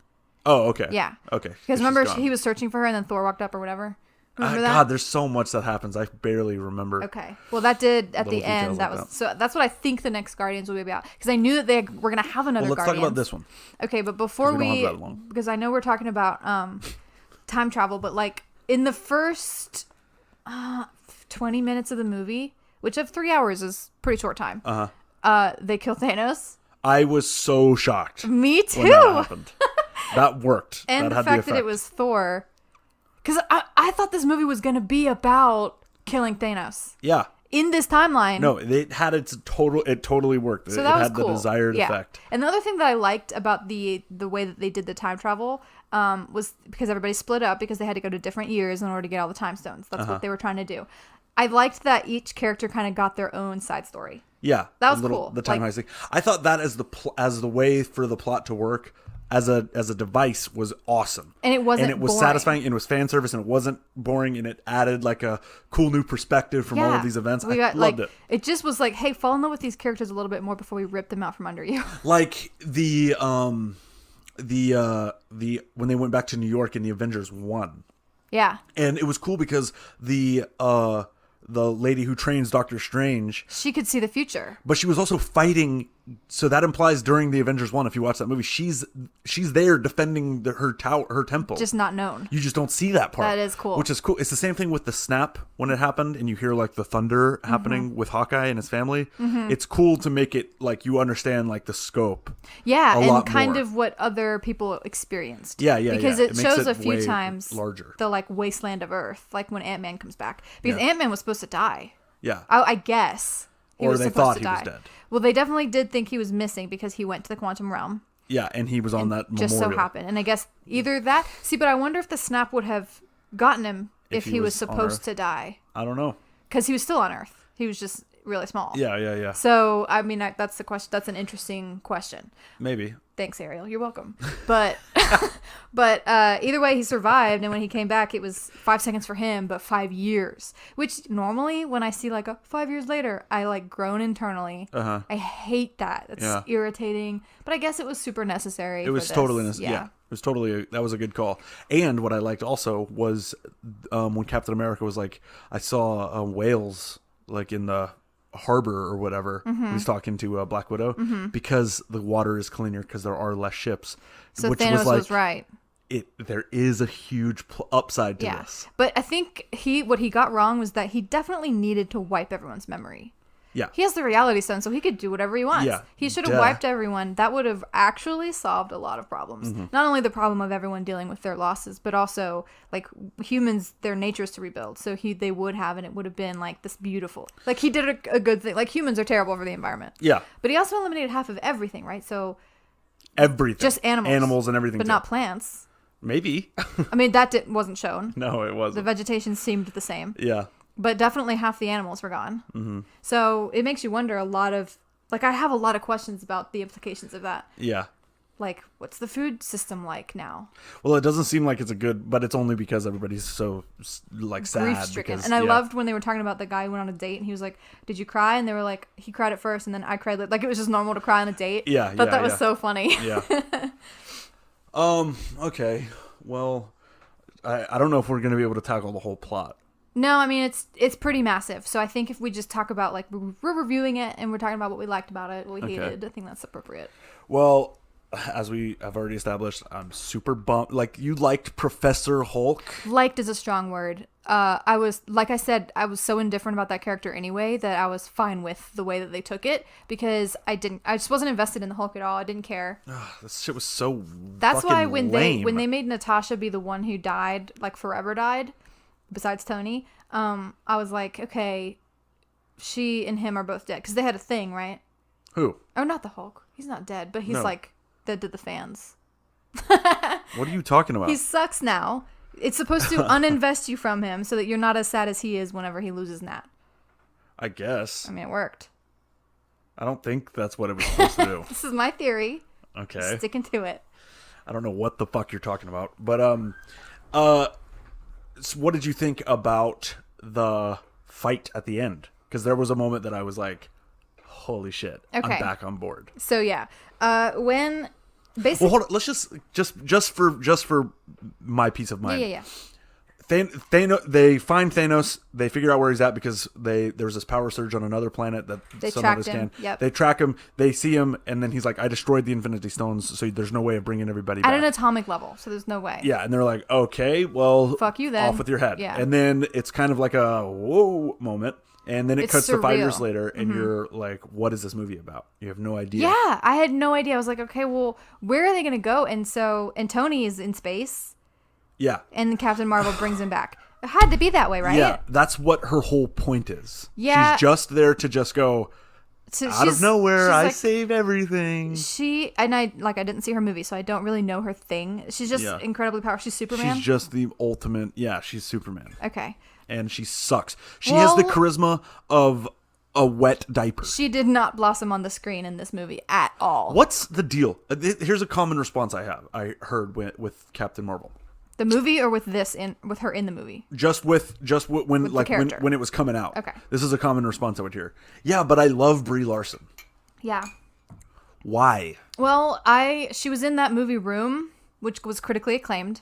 Oh, okay. Yeah. Okay. Because she's remember, gone. he was searching for her, and then Thor walked up or whatever. Remember that? God, there's so much that happens. I barely remember. Okay. Well, that did at Little the end. details That like was that. so. That's what I think the next Guardians will be about. Because I knew that they were gonna have another. Well, let's Guardians. talk about this one. Okay, but before 'Cause we don't we, have that long. because I know we're talking about time travel, but like in the first 20 minutes of the movie, which of 3 hours is pretty short time. They kill Thanos. I was so shocked Me too. when that happened. That worked. And that the had fact the that it effect. was Thor, because I thought this movie was gonna be about killing Thanos Yeah. in this timeline. No, it had its total. It totally worked. So it that was had cool. the desired Yeah. effect. And the other thing that I liked about the way that they did the time travel was because everybody split up because they had to go to different years in order to get all the time stones. That's what they were trying to do. I liked that each character kind of got their own side story. Yeah, That was the cool. The time Like- heist thing. I thought that as the way for the plot to work as a device was awesome, And it wasn't and it was boring. satisfying, and it was fan service, and it wasn't boring, and it added like a cool new perspective from all of these events. We I got, loved like, it. It just was like, hey, fall in love with these characters a little bit more before we rip them out from under you. Like the when they went back to New York in the Avengers 1. Yeah. And it was cool because the lady who trains Doctor Strange, She could see the future. but she was also fighting. So that implies during the Avengers 1, if you watch that movie, she's there defending her temple. Just not known. You just don't see that part. That is cool. Which is cool. It's the same thing with the snap when it happened, and you hear like the thunder happening with Hawkeye and his family. It's cool to make it like you understand like the scope. Yeah, a and lot kind more. of what other people experienced. Yeah, yeah, Because yeah. it It makes shows it a few way times larger. the like wasteland of Earth, like when Ant-Man comes back. Because Yeah. Ant-Man was supposed to die. Yeah. I guess. He Or was they supposed thought to he was die. dead. Well, they definitely did think he was missing because he went to the quantum realm. Yeah, and he was on that Just memorial. so happened. And I guess either that. See, but I wonder if the snap would have gotten him if he was was on supposed Earth. to die. I don't know. Because he was still on Earth. He was just really small. Yeah, yeah, yeah. So, I mean, that's the question. That's an interesting question. Maybe. Thanks, Ariel. You're welcome. But either way, he survived, and when he came back, it was 5 seconds for him, but 5 years. Which normally, when I see like a 5 years later, I like groan internally. I hate that. It's Yeah. irritating. But I guess it was super necessary. It was totally necessary. Yeah. It was totally that was a good call. And what I liked also was when Captain America was like, I saw whales like in the harbor or whatever. When he's talking to Black Widow because the water is cleaner because there are less ships. So which Thanos was like, was right. there is a huge upside to Yeah. this. But I think what he got wrong was that he definitely needed to wipe everyone's memory. Yeah. He has the Reality Stone, so he could do whatever he wants. Yeah, He should have duh. wiped everyone. That would have actually solved a lot of problems. Not only the problem of everyone dealing with their losses, but also like humans, their nature is to rebuild. So they would have, and it would have been like this beautiful. Like he did a good thing. Like humans are terrible for the environment. Yeah. But he also eliminated half of everything, right? So Everything. just animals. Animals and everything. but too. not plants. Maybe. I mean, that wasn't shown. No, it The wasn't. vegetation seemed the same. Yeah. But definitely half the animals were gone. So it makes you wonder a lot of, like, I have a lot of questions about the implications of that. Yeah. Like, what's the food system like now? Well, it doesn't seem like it's a good, but it's only because everybody's so like sad. Grief-stricken. Because, And I yeah. loved when they were talking about the guy who went on a date and he was like, did you cry? And they were like, he cried at first and then I cried. Like, it was just normal to cry on a date. Yeah, But yeah, that was yeah. so funny. Yeah. Okay. Well, I don't know if we're gonna be able to tackle the whole plot. No, I mean, it's pretty massive. So I think if we just talk about, like, we're reviewing it and we're talking about what we liked about it, what we hated, I think that's appropriate. Well, as we have already established, I'm super bummed. Like, you liked Professor Hulk. Liked is a strong word. I was, like I said, I was so indifferent about that character anyway that I was fine with the way that they took it because I just wasn't invested in the Hulk at all. I didn't care. This shit was so. That's why fucking when lame. they made Natasha be the one who died, like forever died, besides Tony, I was like, okay, she and him are both dead because they had a thing, right? Who? Oh, not the Hulk. He's not dead, but he's No. like dead to the fans. What are you talking about? He sucks now. It's supposed to uninvest you from him so that you're not as sad as he is whenever he loses Nat. I guess. I mean, it worked. I don't think that's what it was supposed to do. This is my theory. Okay. Sticking to it. I don't know what the fuck you're talking about. But, so what did you think about the fight at the end? Because there was a moment that I was like, holy shit, I'm back on board. So, yeah. When basically... Well, hold on. Let's just for my peace of mind. Yeah. Thanos, they find Thanos. They figure out where he's at because there was this power surge on another planet that They some tracked others him. can. Yep. They track him. They see him, and then he's like, "I destroyed the Infinity Stones, so there's no way of bringing everybody At back." an atomic level, so there's no way. Yeah, and they're like, "Okay, well, Fuck you then." Off with your head." Yeah. And then it's kind of like a whoa moment, and then it It's cuts to 5 years surreal. later, and you're like, "What is this movie about?" You have no idea. Yeah, I had no idea. I was like, okay, well, where are they going to go? And Tony is in space, Yeah. and Captain Marvel brings him back. It had to be that way, right? Yeah, that's what her whole point is. Yeah. She's just there to just go, So out of nowhere, she's I like- save everything. I didn't see her movie, so I don't really know her thing. She's just Yeah. incredibly powerful. She's Superman. She's just the ultimate. Yeah, she's Superman. Okay. And she sucks. She has the Well- charisma of a wet diaper. She did not blossom on the screen in this movie at all. What's the deal? Here's a common response I heard with Captain Marvel. The movie or with with her in the movie? Just when the character. when it was coming out. Okay. This is a common response I would hear. Yeah, but I love Brie Larson. Yeah. Why? Well, she was in that movie Room, which was critically acclaimed,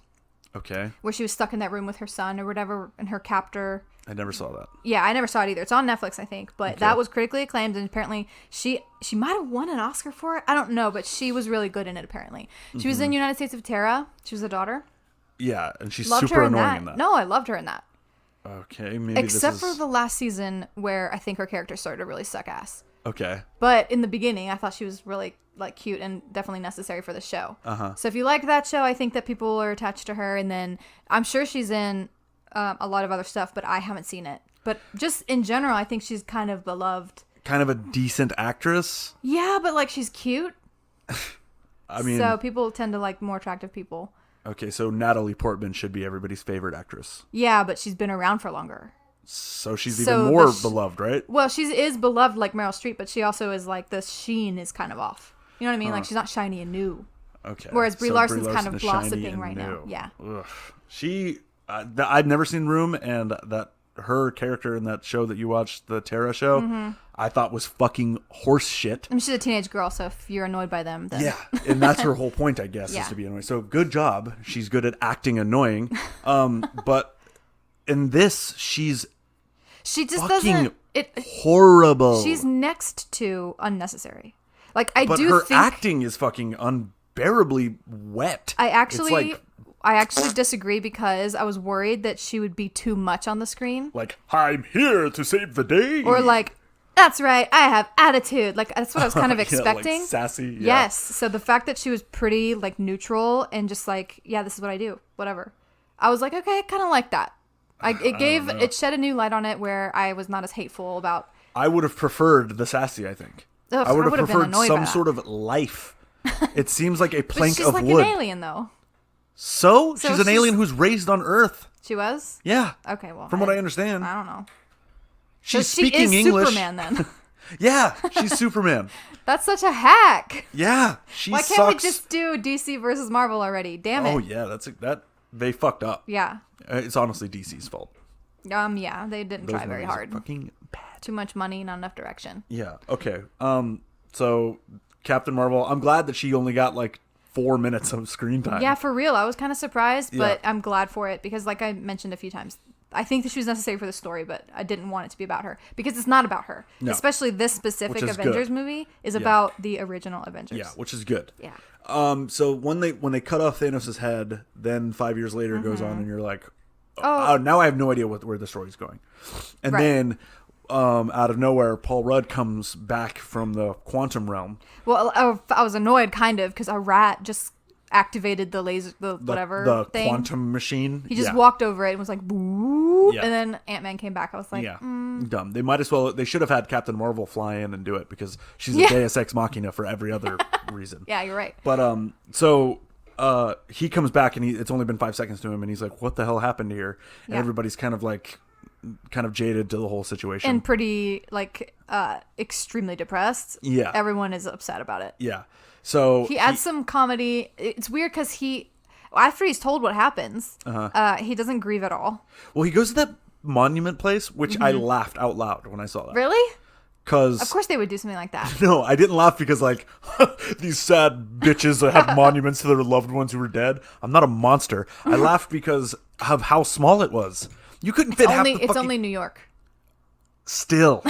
Okay. where she was stuck in that room with her son or whatever, and her captor. I never saw that. Yeah, I never saw it either. It's on Netflix, I think, but that was critically acclaimed, and apparently she might have won an Oscar for it. I don't know, but she was really good in it. Apparently, she was in United States of Terra. She was a daughter. Yeah, and she's Loved super her in annoying that. in that. No, I loved her in that. Okay, maybe Except this for is... the last season where I think her character started to really suck ass. Okay. But in the beginning, I thought she was really like cute and definitely necessary for the show. Uh-huh. So if you like that show, I think that people are attached to her. And then I'm sure she's in a lot of other stuff, but I haven't seen it. But just in general, I think she's kind of beloved. Kind of a decent actress. Yeah, but like she's cute. I mean, So people tend to like more attractive people. okay, so Natalie Portman should be everybody's favorite actress. Yeah, but she's been around for longer. So she's So even more the beloved, right? Well, she is beloved like Meryl Streep, but she also is like the sheen is kind of off. You know what I mean? Like she's not shiny and new. Okay. Whereas Brie so Larson's kind of is shiny blossoming and right now. new. Yeah. Ugh. She, I'd never seen Room, and that her character in that show that you watched, the Terra show, Mm-hmm. I thought was fucking horse shit. I mean, she's a teenage girl, so if you're annoyed by them, then Yeah, and that's her whole point, I guess, Yeah. is to be annoying. So good job. She's good at acting annoying. But in this, she's she just fucking doesn't. horrible. She's next to unnecessary. Like I but do her think acting is fucking unbearably wet. I actually It's I actually disagree because I was worried that she would be too much on the screen, like I'm here to save the day. or like that's right, I have attitude. Like that's what I was kind of Yeah, like expecting. sassy. Yeah. Yes. So the fact that she was pretty like neutral and just like, yeah, this is what I do, whatever. I was like, okay, I kind of like that. It shed a new light on it where I was not as hateful about. I would have preferred the sassy, I think. Ugh, I would have would've been preferred annoyed by some that. sort of life. It seems like a But plank she's of like wood. an alien though. So So she's an she's- alien who's raised on Earth. She was? Yeah. Okay, well. From what I understand. I don't know. She's So she speaking is English. Superman then. Yeah, she's Superman. That's such a hack. Yeah, she Why sucks. can't we just do DC versus Marvel already? Damn it. Oh yeah, that they fucked up. Yeah. It's honestly DC's fault. Yeah, they didn't Those try very movies are hard. Fucking bad. Too much money, not enough direction. Yeah. Okay. So Captain Marvel, I'm glad that she only got like 4 minutes of screen time. Yeah, for real. I was kind of surprised, but Yeah. I'm glad for it because, like I mentioned a few times, I think that she was necessary for the story, but I didn't want it to be about her because it's not about her. No. Especially this specific Which is Avengers good. movie is about the original Avengers. Yeah, which is good. Yeah. So when they cut off Thanos' head, then 5 years later it goes on, and you're like, Oh. now I have no idea where the story's going. And Right. then out of nowhere, Paul Rudd comes back from the quantum realm. Well, I was annoyed kind of because a rat just activated the laser, the whatever the thing. quantum machine. He just Yeah. walked over it and was like, "Boo!" Yeah. And then Ant-Man came back. I was like, Yeah, dumb. They should have had Captain Marvel fly in and do it because she's Yeah. a Deus Ex Machina for every other reason. "Yeah, you're right." But so he comes back and it's only been 5 seconds to him, and he's like, "What the hell happened here?" And everybody's kind of jaded to the whole situation and pretty extremely depressed. Yeah, everyone is upset about it. Yeah, so he adds some comedy. It's weird because after he's told what happens, he doesn't grieve at all. Well, he goes to that monument place, which I laughed out loud when I saw that. Really? Because of course they would do something like that. No, I didn't laugh because like these sad bitches that have monuments to their loved ones who were dead. I'm not a monster. I laughed because of how small it was. You couldn't fit half the fucking... It's only New York. Still.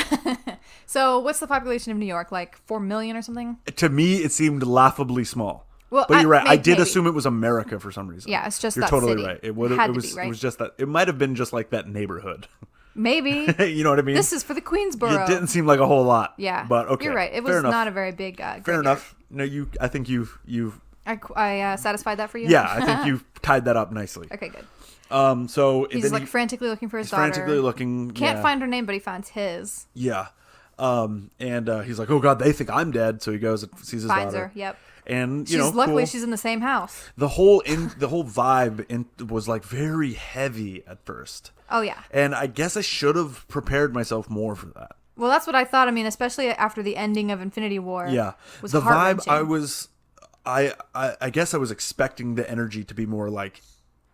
So what's the population of New York? Like 4 million or something? To me, it seemed laughably small. Well, but you're right. I did maybe. assume it was America for some reason. Yeah, it's just you're that totally city. right. It was just that. It might have been just like that neighborhood. Maybe. You know what I mean? This is for the Queensboro. It didn't seem like a whole lot. Yeah. But okay. You're right. It was not a very big. Fair enough. No, I think you've. I satisfied that for you. Yeah, I think you've tied that up nicely. Okay, good. So he's like frantically looking for his daughter. Frantically looking. Can't find her name, but he finds his. Yeah. And he's like, "Oh God, they think I'm dead." So he goes and sees his daughter. Finds her. Yep. And luckily she's in the same house. The whole vibe was like very heavy at first. Oh yeah. And I guess I should have prepared myself more for that. Well, that's what I thought. I mean, especially after the ending of Infinity War. Yeah. Was the vibe I guess I was expecting the energy to be more like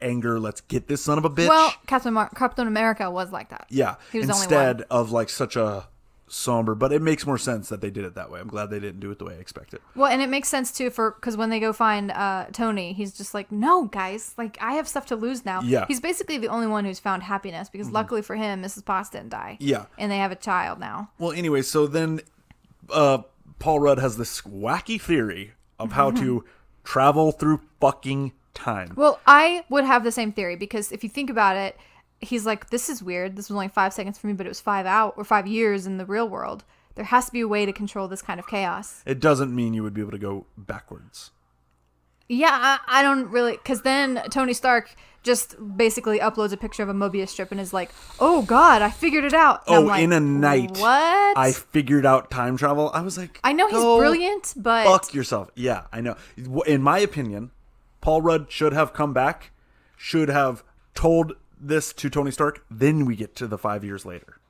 anger. Let's get this son of a bitch. Well, Captain America was like that. Yeah. He was instead of like such a somber, but it makes more sense that they did it that way. I'm glad they didn't do it the way I expected. Well, and it makes sense too because when they go find Tony, he's just like, "No, guys, like I have stuff to lose now." Yeah. He's basically the only one who's found happiness because luckily for him, Mrs. Potts didn't die. Yeah. And they have a child now. Well, anyway, so then Paul Rudd has this wacky theory of how to travel through fucking time. Well, I would have the same theory because if you think about it, he's like, this is weird. This was only 5 seconds for me, but it was 5 years in the real world. There has to be a way to control this kind of chaos. It doesn't mean you would be able to go backwards. Yeah, I don't really, because then Tony Stark just basically uploads a picture of a Mobius strip and is like, "Oh God, I figured it out." And I'm like, in a night, what? I figured out time travel. I was like, I know he's brilliant, but fuck yourself. Yeah, I know. In my opinion, Paul Rudd should have come back, should have told this to Tony Stark, then we get to the 5 years later.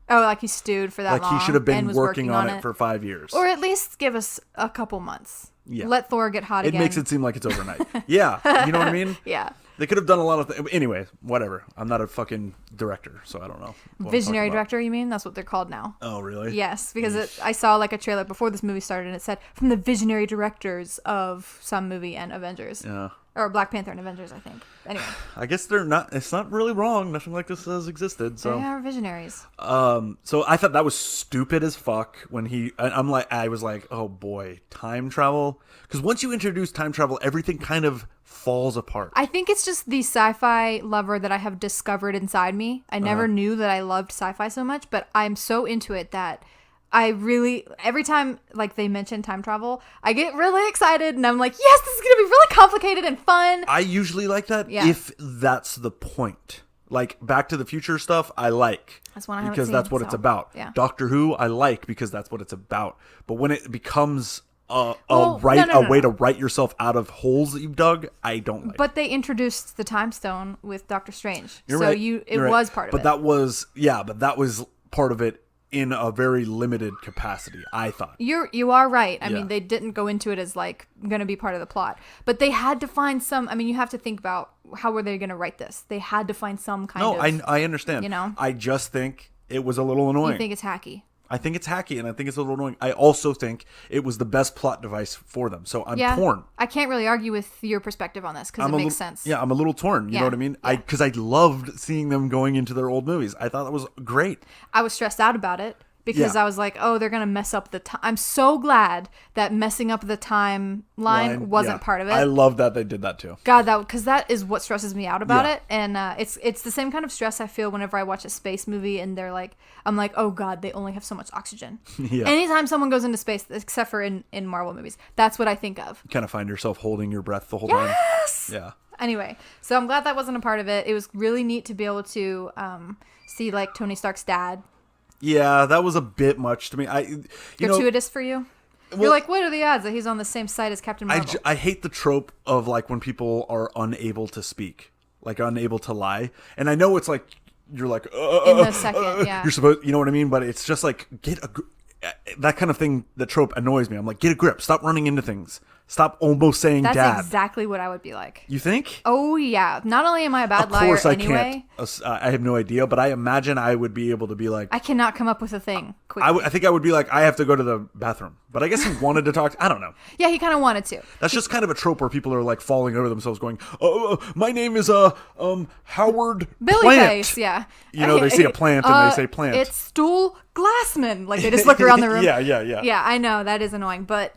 Oh, like he stewed for that long. Like he should have been and was working on it for 5 years. Or at least give us a couple months. Yeah. Let Thor get hot again. It makes it seem like it's overnight. Yeah, you know what I mean? Yeah. They could have done a lot of things. Anyway, whatever. I'm not a fucking director, so I don't know. Visionary director, you mean? That's what they're called now. Oh, really? Yes, because I saw like a trailer before this movie started and it said, from the visionary directors of some movie and Avengers. Yeah. Or Black Panther and Avengers, I think. Anyway. I guess it's not really wrong. Nothing like this has existed. So they are visionaries. So I thought that was stupid as fuck when I was like, oh boy, time travel. Because once you introduce time travel, everything kind of falls apart. I think it's just the sci-fi lover that I have discovered inside me. I never knew that I loved sci-fi so much, but I'm so into it that I really, every time like they mention time travel, I get really excited and I'm like, yes, this is going to be really complicated and fun. I usually like that if that's the point. Like Back to the Future stuff, I like. That's one I haven't because seen, that's what it's about. Yeah. Doctor Who, I like because that's what it's about. But when it becomes a no. way to write yourself out of holes that you've dug, I don't like. But they introduced the time stone with Doctor Strange. You're so right. It was part of it. But that was part of it in a very limited capacity, I thought. You are right. I Yeah. mean, they didn't go into it as like going to be part of the plot, but they had to find some. I mean, you have to think about how were they going to write this. They had to find some kind of. No, I understand. You know, I just think it was a little annoying. You think it's hacky? I think it's hacky, and I think it's a little annoying. I also think it was the best plot device for them. So I'm torn. I can't really argue with your perspective on this because it makes sense. Yeah, I'm a little torn. You know what I mean? Yeah. Because I loved seeing them going into their old movies. I thought that was great. I was stressed out about it because I was like, oh, they're going to mess up the time. I'm so glad that messing up the timeline wasn't part of it. I love that they did that too. God, because that is what stresses me out about it. And it's the same kind of stress I feel whenever I watch a space movie and I'm like, oh God, they only have so much oxygen. Yeah. Anytime someone goes into space, except for in Marvel movies, that's what I think of. You kind of find yourself holding your breath the whole Yes! time. Yeah. Anyway, so I'm glad that wasn't a part of it. It was really neat to be able to see like Tony Stark's dad. Yeah, that was a bit much to me. Gratuitous for you? You're like, what are the odds that he's on the same side as Captain Marvel? I hate the trope of like when people are unable to speak, like unable to lie. And I know it's like, you're like, in the second, yeah. You're supposed, you know what I mean? But it's just like, that kind of thing, the trope annoys me. I'm like, get a grip. Stop running into things. Stop almost saying That's dad. exactly what I would be like. You think? Oh, yeah. Not only am I a bad liar Of course anyway. I can't. I have no idea, but I imagine I would be able to be like... I cannot come up with a thing quickly. I think I would be like, I have to go to the bathroom. But I guess he wanted to talk. I don't know. Yeah, he kind of wanted to. That's just kind of a trope where people are like falling over themselves going, my name is Howard Billy Plant. Face, yeah. You know, they see a plant and they say plant. It's Stool Glassman. Like, they just look around the room. Yeah. Yeah, I know. That is annoying. But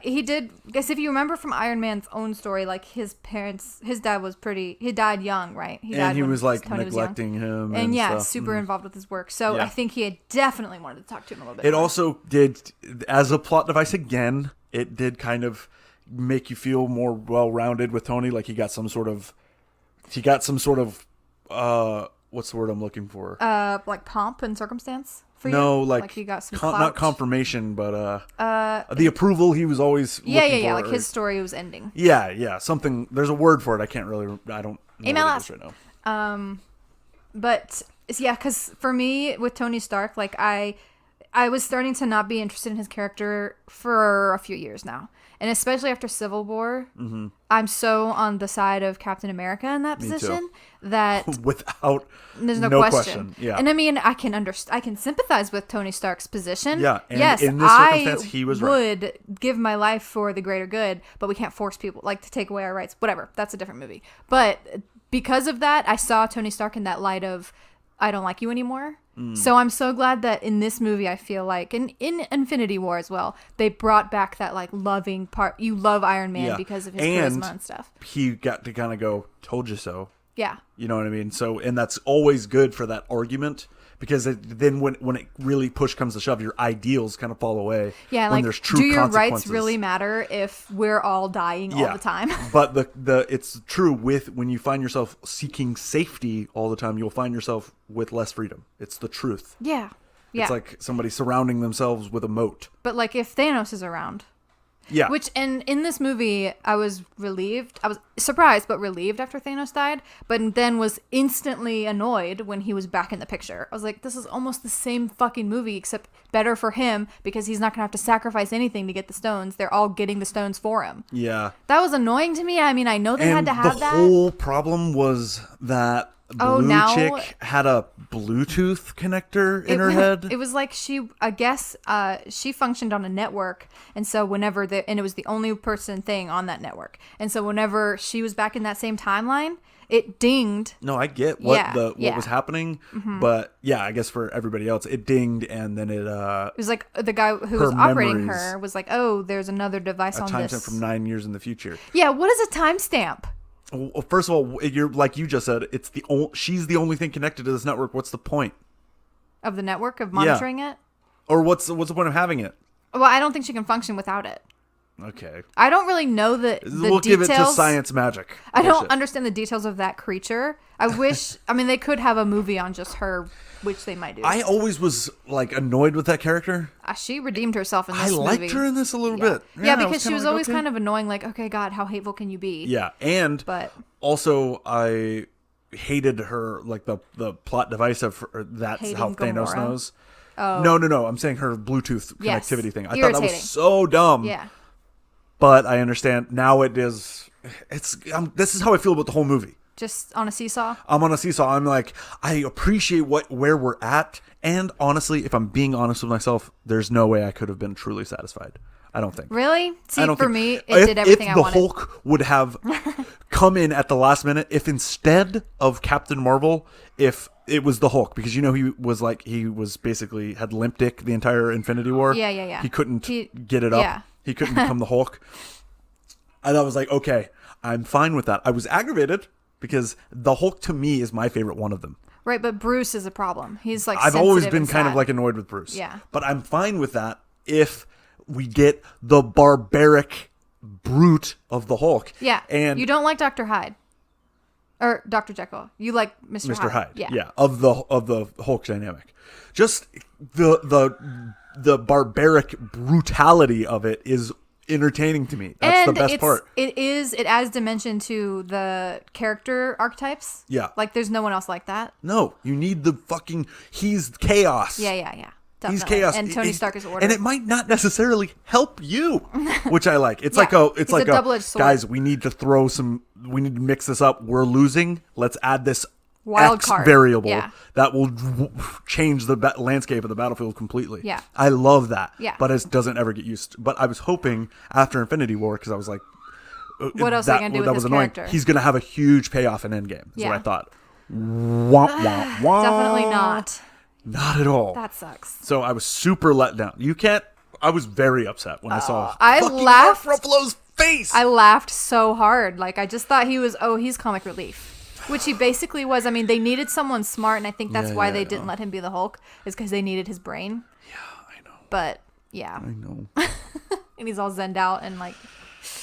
he did, guess if you remember from Iron Man's own story, like his dad was he died young, right? He died he when was like Tony neglecting was young. him. And yeah, stuff. super involved with his work. So Yeah. I think he had definitely wanted to talk to him a little bit It more. also did, as a plot device again, it did kind of make you feel more well-rounded with Tony. Like he got some sort of, what's the word I'm looking for? Like pomp and circumstance for No, you? like he got some not clout? confirmation, but the approval he was always looking Yeah, for. like his story was ending. Yeah, something. There's a word for it. I don't know Email what it us. is right now. But yeah, because for me with Tony Stark, like I was starting to not be interested in his character for a few years now, and especially after Civil War, I'm so on the side of Captain America in that Me too. position that Without there's no question. Yeah, And I mean, I can sympathize with Tony Stark's position. Yeah, and yes, in this circumstance, he was right. would give my life for the greater good, but we can't force people like to take away our rights. Whatever, that's a different movie. But because of that, I saw Tony Stark in that light of I don't like you anymore. So I'm so glad that in this movie, I feel like, and in Infinity War as well, they brought back that like loving part. You love Iron Man because of his charisma and stuff. He got to kind of go, told you so. Yeah. You know what I mean? So, and that's always good for that argument because then when it really push comes to shove, your ideals kind of fall away. Yeah, when like, there's true do your rights consequences. really matter if we're all dying all the time? But the it's true with when you find yourself seeking safety all the time, you'll find yourself with less freedom. It's the truth. Yeah. Yeah. It's like somebody surrounding themselves with a moat. But like if Thanos is around. Yeah. Which, and in this movie, I was relieved. I was surprised, but relieved after Thanos died. But then was instantly annoyed when he was back in the picture. I was like, this is almost the same fucking movie, except better for him because he's not going to have to sacrifice anything to get the stones. They're all getting the stones for him. Yeah. That was annoying to me. I mean, I know they had to have that. The whole problem was that blue chick had a Bluetooth connector in her head. It was like I guess she functioned on a network, and so and it was the only thing on that network, and so whenever she was back in that same timeline, it dinged. No, I get what what was happening, but yeah, I guess for everybody else, it dinged, and then it was like the guy who was operating her was like, "Oh, there's another device on this." Timestamp from 9 years in the future. Yeah, what is a timestamp? Well, first of all, you're like you just said, she's the only thing connected to this network. What's the point of the network of monitoring it? Or what's the point of having it? Well, I don't think she can function without it. Okay. I don't really know the we'll details. give it to science magic. I don't understand the details of that creature. I wish. I mean, they could have a movie on just her, which they might do. I always was like annoyed with that character. She redeemed herself in this movie. I liked her in this a little bit. Yeah, because she was always kind of annoying. Like, okay, God, how hateful can you be? Yeah, but also I hated her, like the plot device of her, that's hating how Thanos Gamora. knows. Oh. No. I'm saying her Bluetooth connectivity thing. I thought that was Irritating. so dumb. Yeah. But I understand now. This is how I feel about the whole movie. Just on a seesaw. I'm on a seesaw. I'm like, I appreciate where we're at, and honestly, if I'm being honest with myself, there's no way I could have been truly satisfied. I don't think. Really? See, for me, it if, did everything I wanted. If the Hulk would have come in at the last minute, if instead of Captain Marvel, if it was the Hulk, because he was basically had limp dick the entire Infinity War. Yeah. He couldn't get it up. Yeah. He couldn't become the Hulk. And I was like, okay, I'm fine with that. I was aggravated because the Hulk to me is my favorite one of them. Right, but Bruce is a problem. He's like I've always been and kind sad. of like annoyed with Bruce. Yeah. But I'm fine with that if we get the barbaric brute of the Hulk. Yeah. And you don't like Dr. Hyde. Or Dr. Jekyll. You like Mr. Mr. Hyde. Yeah. Of the Hulk dynamic. Just the the barbaric brutality of it is entertaining to me. That's the best part. It adds dimension to the character archetypes. Yeah. Like there's no one else like that. No, you need the fucking. He's chaos. Yeah. Definitely. He's chaos, and Tony Stark is order. and it might not necessarily help you, which I like. It's Yeah, like a it's a double-edged sword. guys. We need to mix this up. We're losing. Let's add this Wild X card. variable Yeah. that will change the landscape of the battlefield completely. Yeah. I love that. Yeah. But it doesn't ever get used. But I was hoping after Infinity War, because I was like, What else are they gonna do with his character? He's gonna have a huge payoff in Endgame. Is Yeah. what I thought. Wah, wah, wah. Definitely not. Not at all. That sucks. So I was super let down. I was very upset when I saw I fucking laughed. Mark Ruffalo's face. I laughed so hard. Like I just thought he's comic relief. Which he basically was. I mean, they needed someone smart, and I think that's why they didn't let him be the Hulk, is because they needed his brain. Yeah, I know. But yeah. I know. And he's all zenned out and like.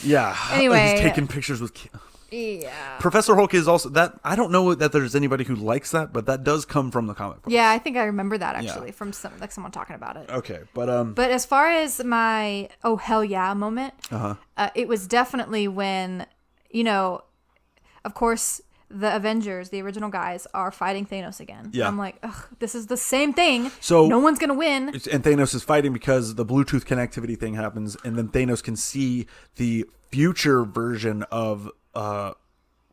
Yeah. Anyway. He's taking pictures with. Yeah. Professor Hulk is also that. I don't know that there's anybody who likes that, but that does come from the comic book. Yeah, I think I remember that actually from someone talking about it. Okay, but But as far as my oh hell yeah moment, it was definitely when, of course, the Avengers, the original guys, are fighting Thanos again. Yeah. I'm like, ugh, this is the same thing. So no one's gonna win. And Thanos is fighting because the Bluetooth connectivity thing happens, and then Thanos can see the future version of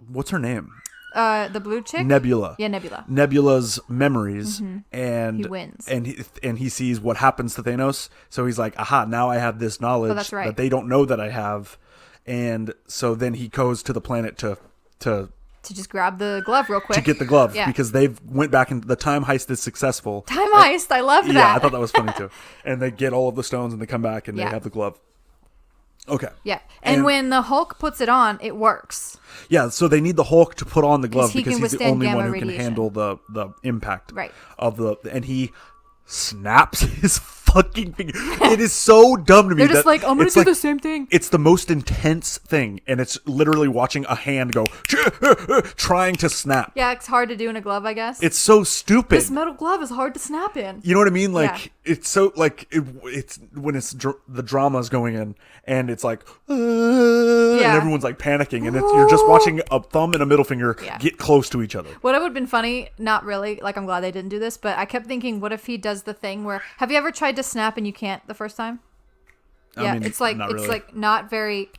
what's her name? The blue chick? Nebula. Yeah, Nebula. Nebula's memories, and He wins. and he sees what happens to Thanos. So he's like, aha, now I have this knowledge that's right. that they don't know that I have, and so then he goes to the planet to To just grab the glove real quick. to get the glove Yeah. because they've went back and the time heist is successful. Time heist. I love that. Yeah, I thought that was funny too. And they get all of the stones and they come back and Yeah. they have the glove. Okay. Yeah. And when the Hulk puts it on, it works. Yeah, so they need the Hulk to put on the glove he because can he's the withstand only one gamma who can radiation. handle the impact Right. of and he snaps his fucking finger. It is so dumb to me. They're just that like, I'm going it's to do the same thing. It's the most intense thing, and it's literally watching a hand go trying to snap. Yeah, it's hard to do in a glove, I guess. It's so stupid. This metal glove is hard to snap in. You know what I mean? Like Yeah. it's so like it's when it's the drama's going in, and it's like, Yeah. and everyone's like panicking, and you're just watching a thumb and a middle finger Yeah. get close to each other. What would have been funny, not really, like I'm glad they didn't do this, but I kept thinking, what if he does the thing where, have you ever tried to snap and you can't the first time? I Yeah, mean, it's like not really. not very,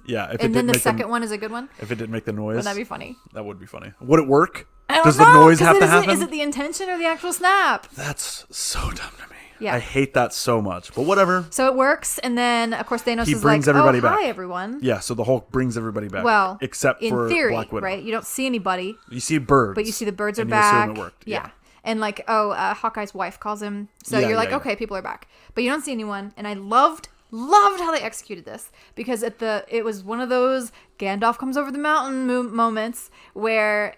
Yeah, if and then the make second one is a good one. if it didn't make the noise, Wouldn't that be funny? that would be funny. Would it work? I don't Does know, the noise 'cause have to is happen? Is it the intention or the actual snap? That's so dumb to me. Yeah. I hate that so much. But whatever. So it works, and then of course Thanos He is brings like, everybody "Oh, back. hi everyone." Yeah, so the Hulk brings everybody back. Well, except in for theory, Black Widow. right? You don't see anybody, You see birds, but you see the birds are and back. You assume it worked. Yeah. And like, Hawkeye's wife calls him, so Yeah, you're like, yeah. okay, people are back, but you don't see anyone. And I loved how they executed this, because it was one of those Gandalf comes over the mountain moments where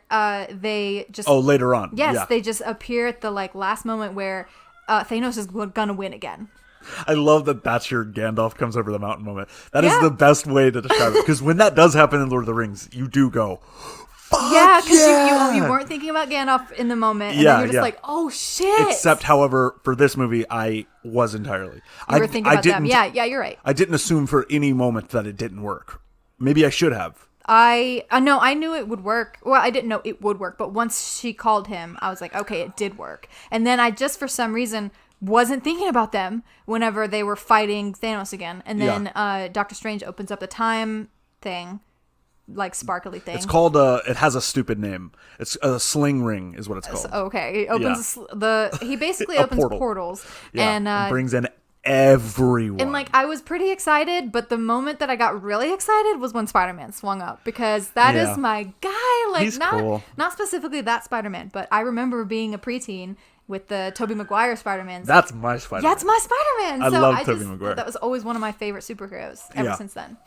they just later on. yes Yeah. they just appear at the like last moment where Thanos is gonna win again. I love that that's your Gandalf comes over the mountain moment. That is Yeah. the best way to describe it. Because when that does happen in Lord of the Rings, you do go, fuck Yeah, because yeah! you weren't thinking about Gandalf in the moment, and Yeah, then you're just yeah. like, oh shit. Except, however, for this movie, I was entirely. you were thinking about them. Yeah, you're right. I didn't assume for any moment that it didn't work. Maybe I should have. No, I knew it would work. Well, I didn't know it would work, but once she called him, I was like, okay, it did work. And then I just, for some reason, wasn't thinking about them whenever they were fighting Thanos again. And then Doctor Strange opens up the time thing, like sparkly thing. It's called it has a stupid name. It's a sling ring is what it's called. Okay, he opens he basically A opens portal. portals, Yeah, and brings in everyone. and like I was pretty excited, but the moment that I got really excited was when Spider-Man swung up, because that Yeah. is my guy. Like He's cool. not specifically that Spider-Man, but I remember being a preteen with the Tobey Maguire Spider-Man. That's my Spider-Man. That's my Spider-Man. I So love I Tobey just, Maguire. that was always one of my favorite superheroes ever Yeah. since then.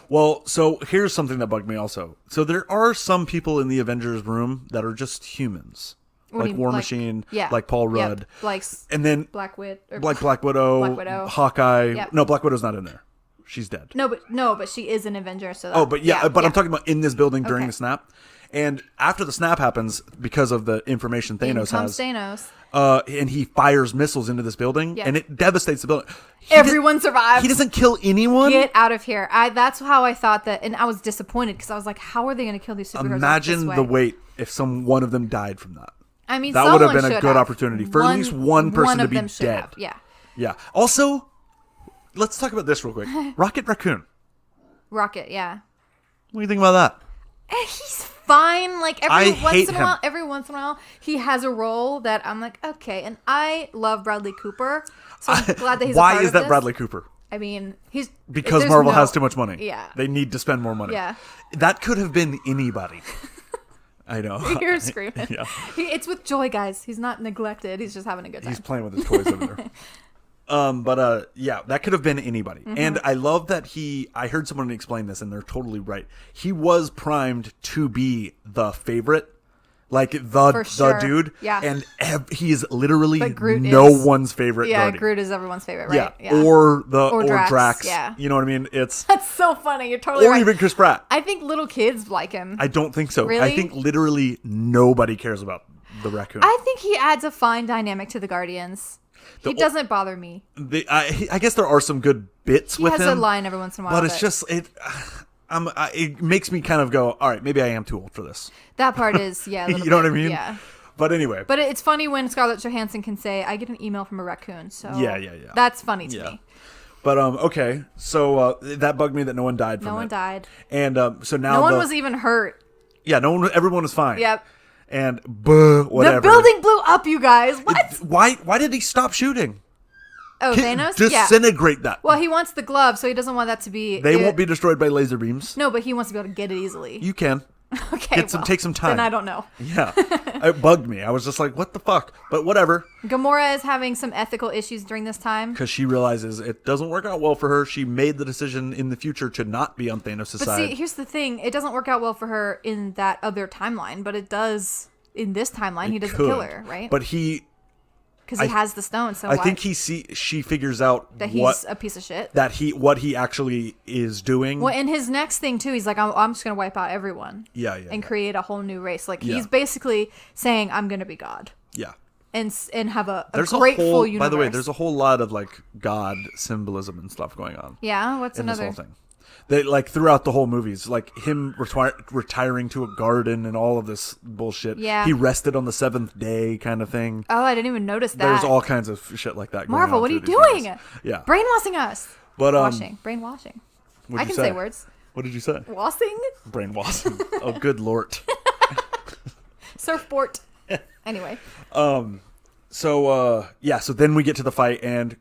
Well, so here's something that bugged me also. So there are some people in the Avengers room that are just humans. What do Like you- War like- Machine, yeah. like Paul Yep. Rudd. Like And then Black Widow. Black Widow, Black Widow. Hawkeye. Yep. No, Black Widow's not in there. She's dead. No, but she is an Avenger. So Oh, but yeah, but I'm talking about in this building during Okay. the snap. And after the snap happens, because of the information Thanos has, Thanos. And he fires missiles into this building, and it devastates the building. Everyone survives. He doesn't kill anyone. Get out of here. That's how I thought that, and I was disappointed because I was like, how are they going to kill these superheroes? Imagine this the way? weight if one of them died from that. I mean, that would have been a someone good should have. opportunity for at least one person to be them should dead. have. Yeah. Yeah. Also, let's talk about this real quick. Rocket Raccoon. Rocket, yeah. What do you think about that? He's fine. Like I every hate him. every once in a while, he has a role that I'm like, okay. And I love Bradley Cooper, so I'm glad that he's. Why a part is of that this. Bradley Cooper? I mean, he's Because there's Marvel no- has too much money. Yeah. They need to spend more money. Yeah. That could have been anybody. I know. You're screaming. Yeah. It's with joy, guys. He's not neglected. He's just having a good time. He's playing with his toys over there. Yeah, that could have been anybody. Mm-hmm. And I love that I heard someone explain this, and they're totally right. He was primed to be the favorite, like For sure. dude. Yeah. And he is literally But Groot no is- one's favorite. Yeah, Guardian. Groot is everyone's favorite, right? Yeah. Or Drax, Drax. yeah. You know what I mean? It's That's so funny. You're totally or right. even Chris Pratt. I think little kids like him. I don't think so. I Really? think literally nobody cares about the raccoon. I think he adds a fine dynamic to the Guardians. He doesn't bother me. I guess there are some good bits He with has him. a line every once in a while. But it's just it makes me kind of go, all right, maybe I am too old for this. that part is, yeah. a little You know what I bit, mean? Yeah. But anyway, But it's funny when Scarlett Johansson can say, I get an email from a raccoon. So Yeah. That's funny to me. But okay, so that bugged me that no one died from it. No one died. And so now No one was even hurt. Yeah, everyone was fine. Yep. And whatever. The building blew up, you guys. What? Why did he stop shooting? Oh, Thanos? Yeah. Disintegrate that. Well, he wants the glove, so he doesn't want that to be... They won't be destroyed by laser beams. No, but he wants to be able to get it easily. You can. Okay, Take some time. Then I don't know. Yeah. It bugged me. I was just like, what the fuck? But whatever. Gamora is having some ethical issues during this time. Because she realizes it doesn't work out well for her. She made the decision in the future to not be on Thanos' But side. see, here's the thing. It doesn't work out well for her in that other timeline, but it does in this timeline. He doesn't kill her, right? But he... Because he has the stone, so I why? think she figures out that he's a piece of shit. what he actually is doing. Well, in his next thing, too, he's like, I'm just going to wipe out everyone. Yeah. And create a whole new race. Like, Yeah. he's basically saying, I'm going to be God. Yeah. And have a There's grateful a whole, universe. by the way, there's a whole lot of like God symbolism and stuff going on. Yeah, what's in another? this whole thing. They like throughout the whole movies, like him retiring to a garden and all of this bullshit. Yeah. He rested on the 7th day, kind of thing. Oh, I didn't even notice that. There's all kinds of shit like that. Marvel, what are you going on through doing? these movies. Yeah. Brainwashing us. But Brainwashing. what'd I you can say words. What did you say? Washing? Brainwashing. Oh, good lord. Surfboard. Anyway. So so then we get to the fight and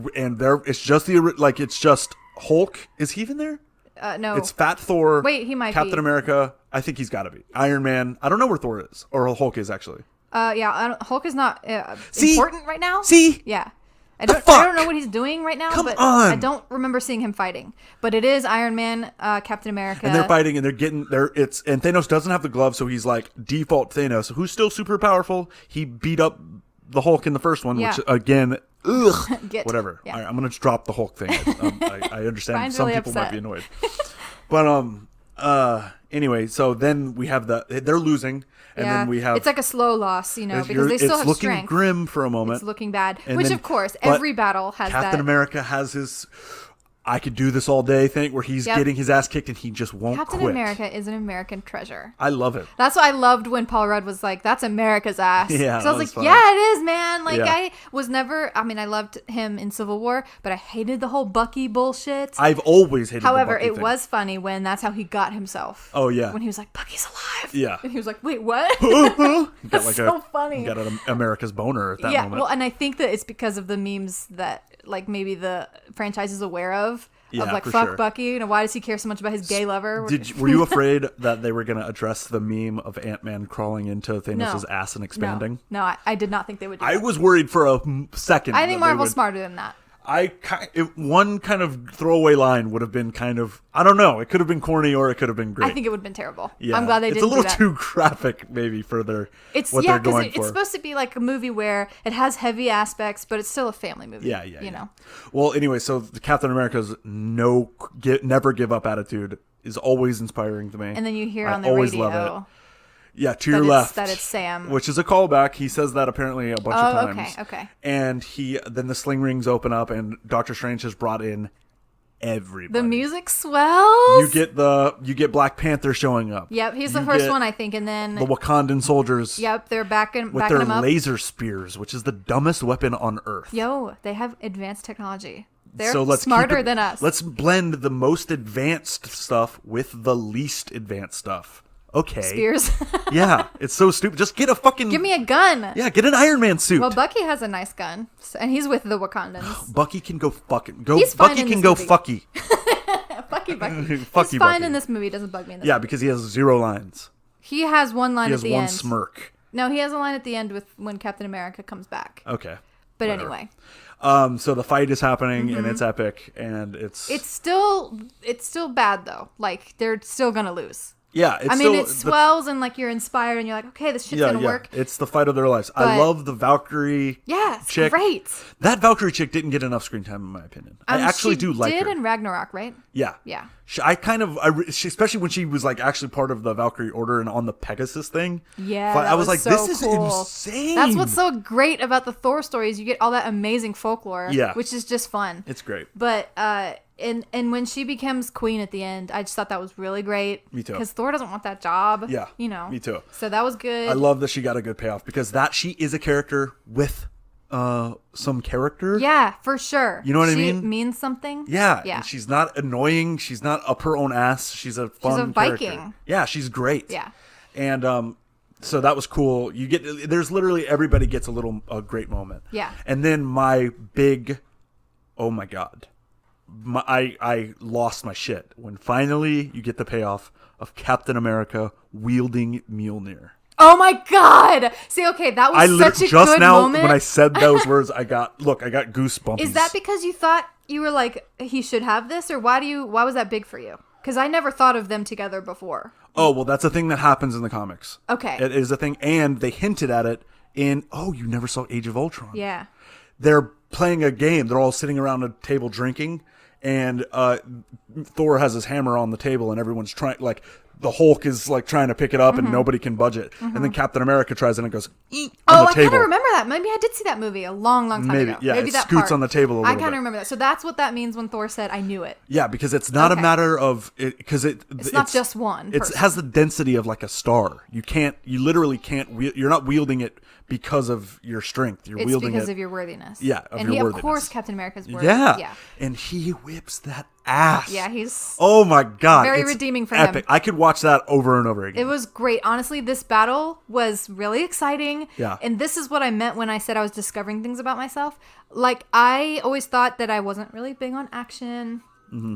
there it's just it's just Hulk. Is he even there? No. It's Fat Thor. Wait, he might Captain be. America. I think he's got to be. Iron Man. I don't know where Thor is or Hulk is actually. Hulk is not See? important right now. See? Yeah. I The don't fuck? know what he's doing right now, Come but on. I don't remember seeing him fighting. But it is Iron Man, Captain America. And they're fighting and they're getting there. And Thanos doesn't have the glove, so he's like default Thanos, who's still super powerful. He beat up the Hulk in the first one, Yeah. which again, whatever. Yeah. All right, I'm gonna drop the Hulk thing. I understand Brian's some really people might upset. be annoyed, but anyway, so then we have they're losing, and then we have it's like a slow loss, because they still it's have looking strength. grim for a moment. It's looking bad, And which then- of course but every battle has Captain that. America has his I could do this all day thing where he's Yep. getting his ass kicked and he just won't Captain quit. America is an American treasure. I love it. That's what I loved when Paul Rudd was like, "That's America's ass." Yeah, 'Cause I that was was like, funny. "Yeah, it is, man." Like Yeah. I was never. I mean, I loved him in Civil War, but I hated the whole Bucky bullshit. I've always hated However, the Bucky it thing. was funny when that's how he got himself. Oh, yeah. When he was like, "Bucky's alive." Yeah. And he was like, "Wait, what?" Got That's like so funny. Got an America's boner at that Yeah. moment. Well, and I think that it's because of the memes that like maybe the franchise is aware of. Yeah, of like for fuck sure. Bucky, why does he care so much about his gay lover? Were you afraid that they were going to address the meme of Ant-Man crawling into Thanos' No. ass and expanding? No, I did not think they would do I that. was worried for a second. I that think they Marvel's would- smarter than that. One kind of throwaway line would have been kind of, I don't know, it could have been corny or it could have been great. I think it would have been terrible. Yeah. I'm glad they didn't do that. It's a little too graphic, maybe, for what they're going for. It's supposed to be like a movie where it has heavy aspects, but it's still a family movie. Yeah. You know. Well, anyway, so the Captain America's never give up attitude is always inspiring to me. And then you hear on the always radio. love it. Yeah, to your left. That it's Sam. Which is a callback. He says that apparently a bunch of times. Okay. And then the sling rings open up and Doctor Strange has brought in everybody. The music swells. You get Black Panther showing up. Yep, he's the first one, I think, and then the Wakandan soldiers. Yep, they're backing with their him up. laser spears, which is the dumbest weapon on Earth. Yo, they have advanced technology. They're so smarter than us. Let's blend the most advanced stuff with the least advanced stuff. Okay. Spears. Yeah, it's so stupid. Just get a fucking... Give me a gun. Yeah, get an Iron Man suit. Well, Bucky has a nice gun, and he's with the Wakandans. Bucky can go fucking... Go. He's fine Bucky in can this go movie. fucky. Bucky. Fucky He's fine Bucky. in this movie. Doesn't bug me in this Yeah, movie. because he has 0 lines. He has one line He at has the one end. smirk. No, he has a line at the end with when Captain America comes back. Okay. But Whatever. anyway. So the fight is happening, and it's epic, and it's still bad, though. Like, they're still going to lose. Yeah, it's it swells and like you're inspired and you're like, okay, this shit's gonna work. It's the fight of their lives. I love the Valkyrie. Yeah, it's chick. great. That Valkyrie chick didn't get enough screen time, in my opinion. I actually do like her. She did in Ragnarok, right? Yeah, yeah. Especially when she was like actually part of the Valkyrie Order and on the Pegasus thing. Yeah, I was like, so this is cool. insane. That's what's so great about the Thor stories. You get all that amazing folklore. Yeah, which is just fun. It's great. But and when she becomes queen at the end, I just thought that was really great. Me too. Because Thor doesn't want that job. Yeah, you know. Me too. So that was good. I love that she got a good payoff because she is a character with some character. Yeah, for sure. You know what I she mean? Means something. Yeah. Yeah. And she's not annoying. She's not up her own ass. She's a fun She's a Viking. character. Yeah, she's great. Yeah. And so that was cool. There's literally everybody gets a great moment. Yeah. And then my big, oh my God. I lost my shit when finally you get the payoff of Captain America wielding Mjolnir. Oh my God! See, okay, that was such a just good now moment. when I said those words, I got goosebumps. Is that because you thought you were like he should have this, or why was that big for you? Because I never thought of them together before. Oh well, that's a thing that happens in the comics. Okay, it is a thing, and they hinted at it in. Oh, you never saw Age of Ultron? Yeah. They're playing a game. They're all sitting around a table drinking, and Thor has his hammer on the table, and everyone's trying like. The Hulk is like trying to pick it up and nobody can budge it. And then Captain America tries it and it goes, eek, on the I table. kind of remember that. Maybe I did see that movie a long time ago. Yeah, Maybe it that scoots part. on the table a little I kind bit. of remember that. So that's what that means when Thor said, I knew it. Yeah, because it's not a matter of it, because it's not just one. It has the density of like a star. You literally can't, you're not wielding it because of your strength. You're wielding it. It's because of your worthiness. Yeah, of course, Captain America's worthy. Yeah. And he whips that ass. Yeah, he's oh my God. very it's redeeming for epic. him. I could watch that over and over again. It was great. Honestly, this battle was really exciting. Yeah. And this is what I meant when I said I was discovering things about myself. Like, I always thought that I wasn't really big on action.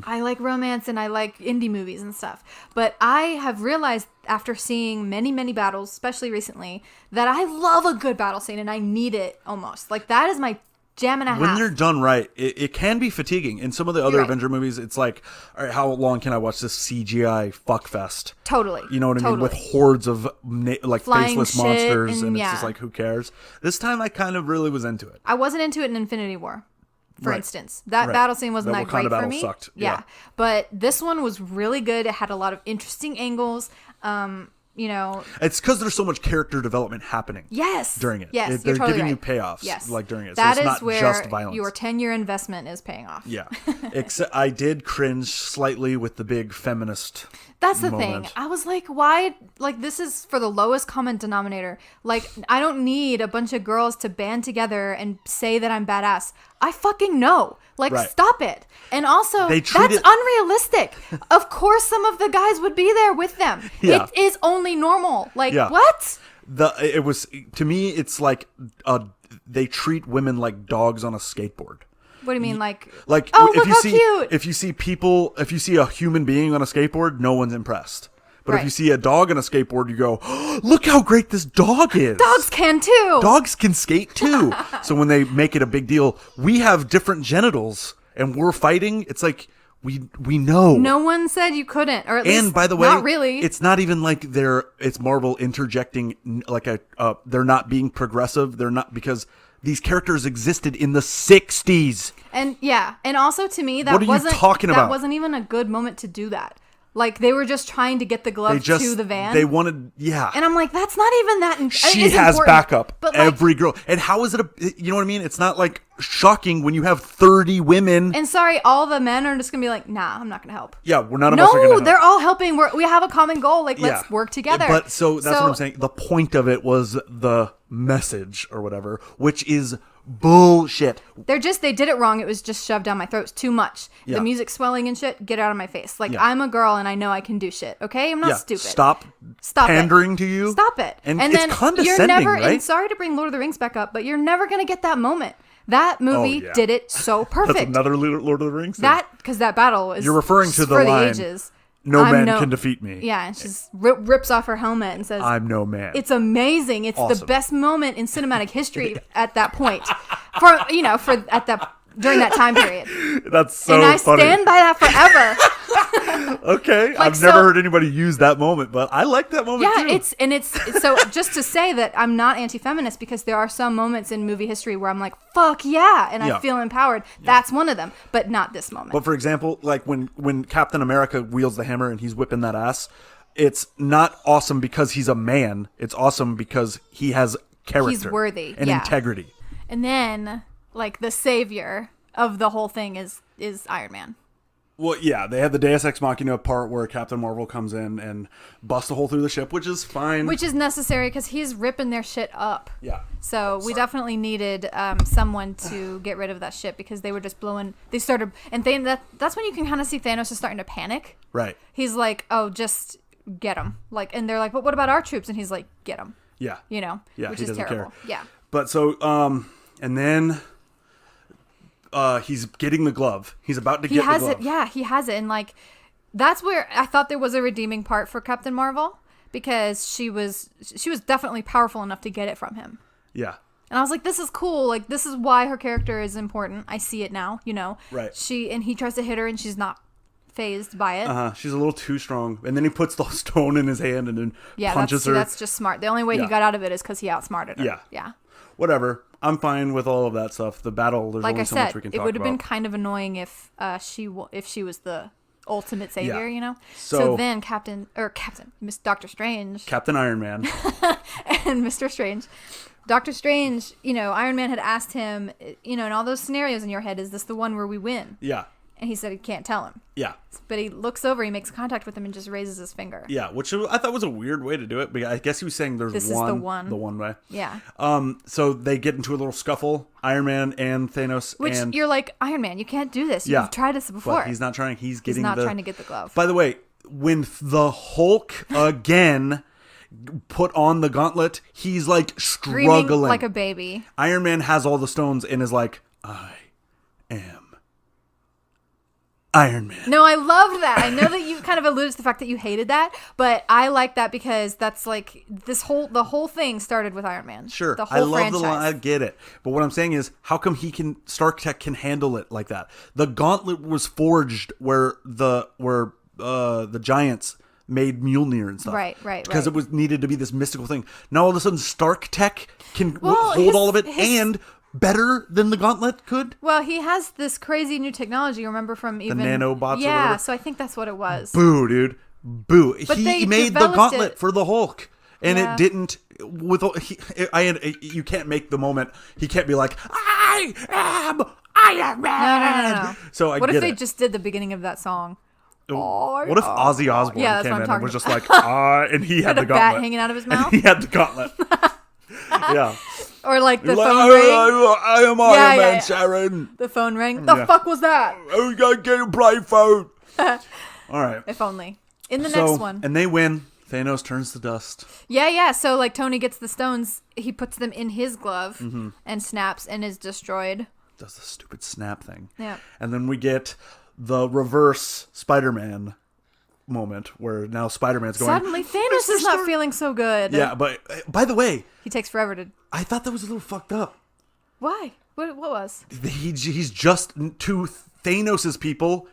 I like romance and I like indie movies and stuff. But I have realized after seeing many, many battles, especially recently, that I love a good battle scene and I need it almost. Like, that is my jam and a half. When they're done right, it can be fatiguing. In some of the other You're right. Avenger movies, it's like, all right, how long can I watch this CGI fuckfest? Totally. You know what I mean? With hordes of like flying faceless shit monsters, and it's just like, who cares? This time, I kind of really was into it. I wasn't into it in Infinity War. For Right. instance, that Right. battle scene wasn't That that great Wakanda for battle me. sucked. Yeah. Yeah. But this one was really good. It had a lot of interesting angles. You know, It's because there's so much character development happening. yes, During it. Yes, They're you're totally giving you right. payoffs. Yes, Like during it. That so it's is not where just violence. your 10-year investment is paying off. Yeah. Except I did cringe slightly with the big feminist. That's the moment. thing. I was like, why? Like, this is for the lowest common denominator. Like, I don't need a bunch of girls to band together and say that I'm badass. I fucking know. Like, Right. stop it. And also, They treat that's it- unrealistic. Of course, some of the guys would be there with them. Yeah. It is only normal. Like, Yeah. what? It was, to me, it's like they treat women like dogs on a skateboard. What do you mean, like? Like, oh, if look you how see, cute. if you see a human being on a skateboard, no one's impressed. But if Right. you see a dog on a skateboard, you go, oh, look how great this dog is. Dogs can too. Dogs can skate too. So when they make it a big deal, we have different genitals and we're fighting. It's like we know. No one said you couldn't, or at least And by the way, not really. it's not even like it's Marvel interjecting like they're not being progressive. They're not, because these characters existed in the 60s. And yeah, and also to me that What are you wasn't talking that about? wasn't even a good moment to do that. Like they were just trying to get the glove to the van. They wanted, yeah. And I'm like, that's not even that. She it's has important, backup. But like, Every girl. And how is it you know what I mean? It's not like shocking when you have 30 women. and sorry, all the men are just gonna be like, nah, I'm not gonna help. Yeah, none of us are going to No, help. they're all helping. We have a common goal. Like, let's work together. But so that's what I'm saying. The point of it was the message or whatever, which is bullshit. They did it wrong. It was just shoved down my throat. It's too much. Yeah. The music swelling and shit. Get out of my face. Like Yeah. I'm a girl and I know I can do shit. Okay, I'm not stupid. Stop pandering to you. Stop it. And then it's condescending, you're never. right? And sorry to bring Lord of the Rings back up, but you're never gonna get that moment. That movie yeah. did it so perfect. That's another Lord of the Rings thing. Because that battle is. You're referring to the for line, the ages. No I'm man can defeat me. Yeah, and she just rips off her helmet and says, I'm no man. It's amazing. It's the Awesome. best moment in cinematic history at that point. During that time period. That's so And I funny. stand by that forever. Okay, I've so- never heard anybody use that moment, but I like that moment Yeah, too. it's so just to say that I'm not anti-feminist, because there are some moments in movie history where I'm like, fuck yeah, and Yeah. I feel empowered. That's one of them, but not this moment. But for example, like when Captain America wields the hammer and he's whipping that ass, it's not awesome because he's a man. It's awesome because he has character. He's worthy, and yeah. integrity. And then, like, the savior of the whole thing is Iron Man. Well, yeah, they had the Deus Ex Machina part where Captain Marvel comes in and busts a hole through the ship, which is fine. Which is necessary because he's ripping their shit up. Yeah. So we definitely needed someone to get rid of that shit, because they were just blowing. They started, and that's when you can kind of see Thanos is starting to panic. Right. He's like, "Oh, just get him!" Like, and they're like, "But what about our troops?" And he's like, "Get them." Yeah. You know. Yeah, Which he is doesn't terrible. care. Yeah. But so, and then he's getting the glove. He's about to He get has the glove. it. Yeah, he has it, and like, that's where I thought there was a redeeming part for Captain Marvel, because she was definitely powerful enough to get it from him. Yeah. And I was like, this is cool. Like, this is why her character is important. I see it now, you know. Right. And he tries to hit her and she's not phased by it. She's a little too strong. And then he puts the stone in his hand and then punches her. That's just smart. The only way Yeah. he got out of it is because he outsmarted her. Yeah. Yeah. Whatever. I'm fine with all of that stuff. The battle, there's Like only I so much said, we can it talk would have been about. kind of annoying if she was the ultimate savior, Yeah. you know? So So then Miss Doctor Strange Captain Iron Man. and Mr. Strange. Doctor Strange, you know, Iron Man had asked him, you know, in all those scenarios in your head, is this the one where we win? Yeah. And he said he can't tell him. Yeah. But he looks over, he makes contact with him and just raises his finger. Yeah, which I thought was a weird way to do it, but I guess he was saying there's This is the one. the one way. Yeah. So they get into a little scuffle, Iron Man and Thanos, Which and you're like, Iron Man, you can't do this. Yeah. You've tried this before. but he's not trying. He's getting not trying to get the glove. By the way, when the Hulk again put on the gauntlet, he's like Screaming struggling like a baby. Iron Man has all the stones and is like, I am Iron Man. No, I loved that. I know that you kind of alluded to the fact that you hated that, but I like that because that's like the whole thing started with Iron Man. Sure, the whole I love franchise. the line. I get it, but what I'm saying is, how come Stark Tech can handle it like that? The gauntlet was forged where the giants made Mjolnir and stuff. Right. Because it was needed to be this mystical thing. Now all of a sudden, Stark Tech can Well, hold all of it and better than the gauntlet could. Well, he has this crazy new technology. Remember from even nanobots or Yeah, whatever? so I think that's what it was. Boo, dude. Boo. But He they made the developed gauntlet it. for the Hulk. And Yeah. it didn't. You can't make the moment. He can't be like, I am Iron Man. No. So What get if they it. just did the beginning of that song? What if Ozzy Osbourne Yeah, that's came what I'm in and talking was just about. like, and he had Had the a gauntlet. bat hanging out of his And mouth? he had the gauntlet. Yeah. Or like the Like, phone ring? I am Iron Yeah, Man, yeah. Sharon. The phone ring? The Yeah. fuck was that? Oh, gotta get a play phone. All right. If only. In the So, next one. and they win. Thanos turns to dust. Yeah. So like Tony gets the stones, he puts them in his glove Mm-hmm. and snaps and is destroyed. Does the stupid snap thing. Yeah. And then we get the reverse Spider-Man moment where now Spider-Man's going. Suddenly, Thanos is not feeling so good. Yeah, but by the way, He takes forever to... I thought that was a little fucked up. Why? What was? He's just to Thanos' people.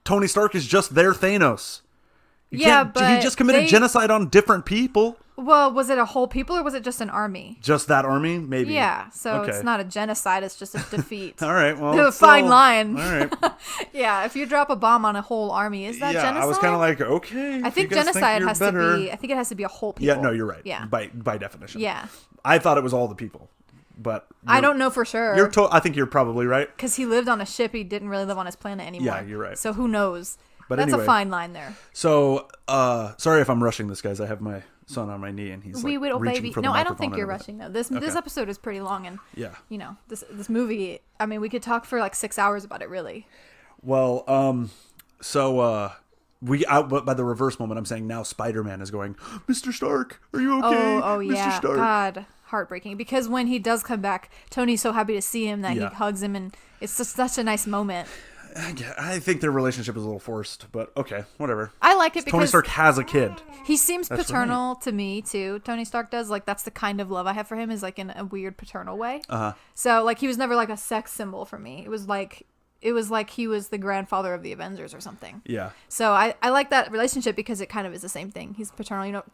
Tony Stark is just their Thanos. But he just committed genocide on different people. Well, was it a whole people or was it just an army? Just that army, maybe. Yeah, so it's not a genocide, it's just a defeat. All right, well, a fine line. All right. Yeah, if you drop a bomb on a whole army, is that genocide? I was kind of like, okay. I think genocide has to be. I think it has to be a whole people. Yeah, no, you're right. Yeah, by definition. Yeah. I thought it was all the people, but I don't know for sure. I think you're probably right. Because he lived on a ship, he didn't really live on his planet anymore. Yeah, you're right. So who knows? But that's anyway, a fine line there. So, sorry if I'm rushing this, guys. I have my son on my knee and he's Wee little reaching baby. for the No, I don't microphone think you're and rushing though. This episode is pretty long, and this movie. I mean, we could talk for like 6 hours about it, really. Well, but by the reverse moment, I'm saying now Spider-Man is going, Mr. Stark, are you okay? Oh Mr. yeah, Stark. God, heartbreaking. Because when he does come back, Tony's so happy to see him that he hugs him, and it's just such a nice moment. I think their relationship is a little forced, but okay, whatever. I like it because Tony Stark has a kid. He seems paternal to me too. Tony Stark does. Like, that's the kind of love I have for him, is like in a weird paternal way. So like he was never like a sex symbol for me. It was like he was the grandfather of the Avengers or something. Yeah. So I like that relationship because it kind of is the same thing. He's paternal. You know,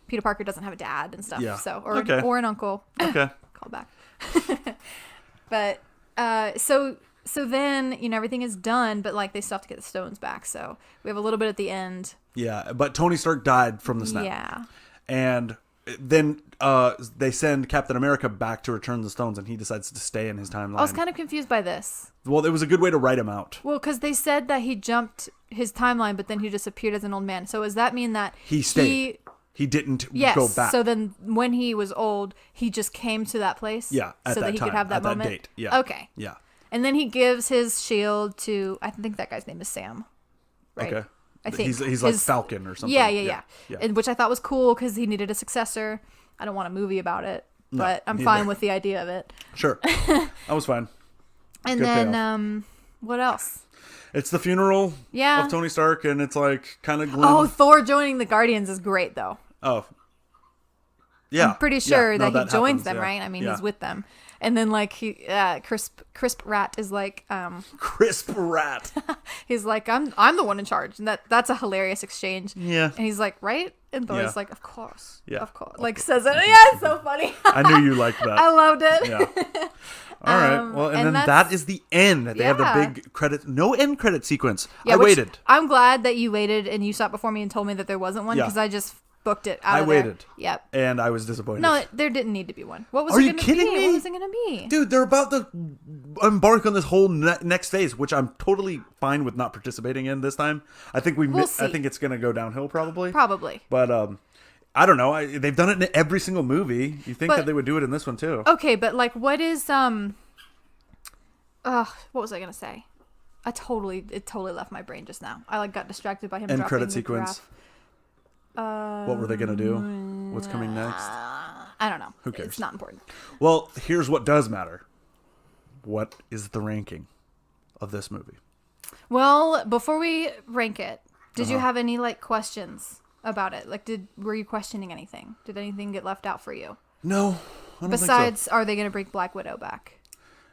Peter Parker doesn't have a dad and stuff. Yeah. So or an uncle. Okay. Call back. But so then, you know, everything is done, but like they still have to get the stones back. So we have a little bit at the end. Yeah, but Tony Stark died from the snap. Yeah. And then they send Captain America back to return the stones, and he decides to stay in his timeline. I was kind of confused by this. Well, it was a good way to write him out. Well, because they said that he jumped his timeline, but then he disappeared as an old man. So does that mean that he stayed? He didn't go back. So then when he was old, he just came to that place? Yeah, at so that that he time, could have that at moment? that date. Yeah. Okay. Yeah. And then he gives his shield to, I think that guy's name is Sam. Right? Okay. I think. He's like Falcon or something. Yeah. And, which I thought was cool because he needed a successor. I don't want a movie about it, but I'm fine with the idea of it. Sure. That was fine. And Good then, payoff. What else? It's the funeral of Tony Stark, and it's like kind of gloom. Oh, Thor joining the Guardians is great, though. Oh. Yeah. I'm pretty sure that he joins happens, them, yeah. right? I mean, Yeah. he's with them. And then, like, Crisp Rat is like, Crisp Rat. he's like, I'm the one in charge. And that's a hilarious exchange. Yeah. And he's like, right? And Thor's Yeah. like, of course. Yeah. Of course. Like, says it. Yeah, it's so funny. I knew you liked that. I loved it. Yeah. All right. Well, and then that is the end. They have the big credit. No end credit sequence. Yeah, I waited. I'm glad that you waited and you saw it before me and told me that there wasn't one, because I just booked it out of there. I waited. Yep. And I was disappointed. No, there didn't need to be one. What was Are it you going to kidding be? me? What was it going to be? Dude, they're about to embark on this whole next phase, which I'm totally fine with not participating in this time. I think We'll see. I think it's going to go downhill probably. Probably. But I don't know. They've done it in every single movie. You think that they would do it in this one too? Okay, but like, what is what was I gonna say? It totally left my brain just now. I like got distracted by him. End dropping credit the sequence. What were they gonna do? What's coming next? I don't know. Who cares? It's not important. Well, here's what does matter. What is the ranking of this movie? Well, before we rank it, did you have any like questions about it? Like, were you questioning anything? Did anything get left out for you? No. I don't Besides, think are they going to bring Black Widow back?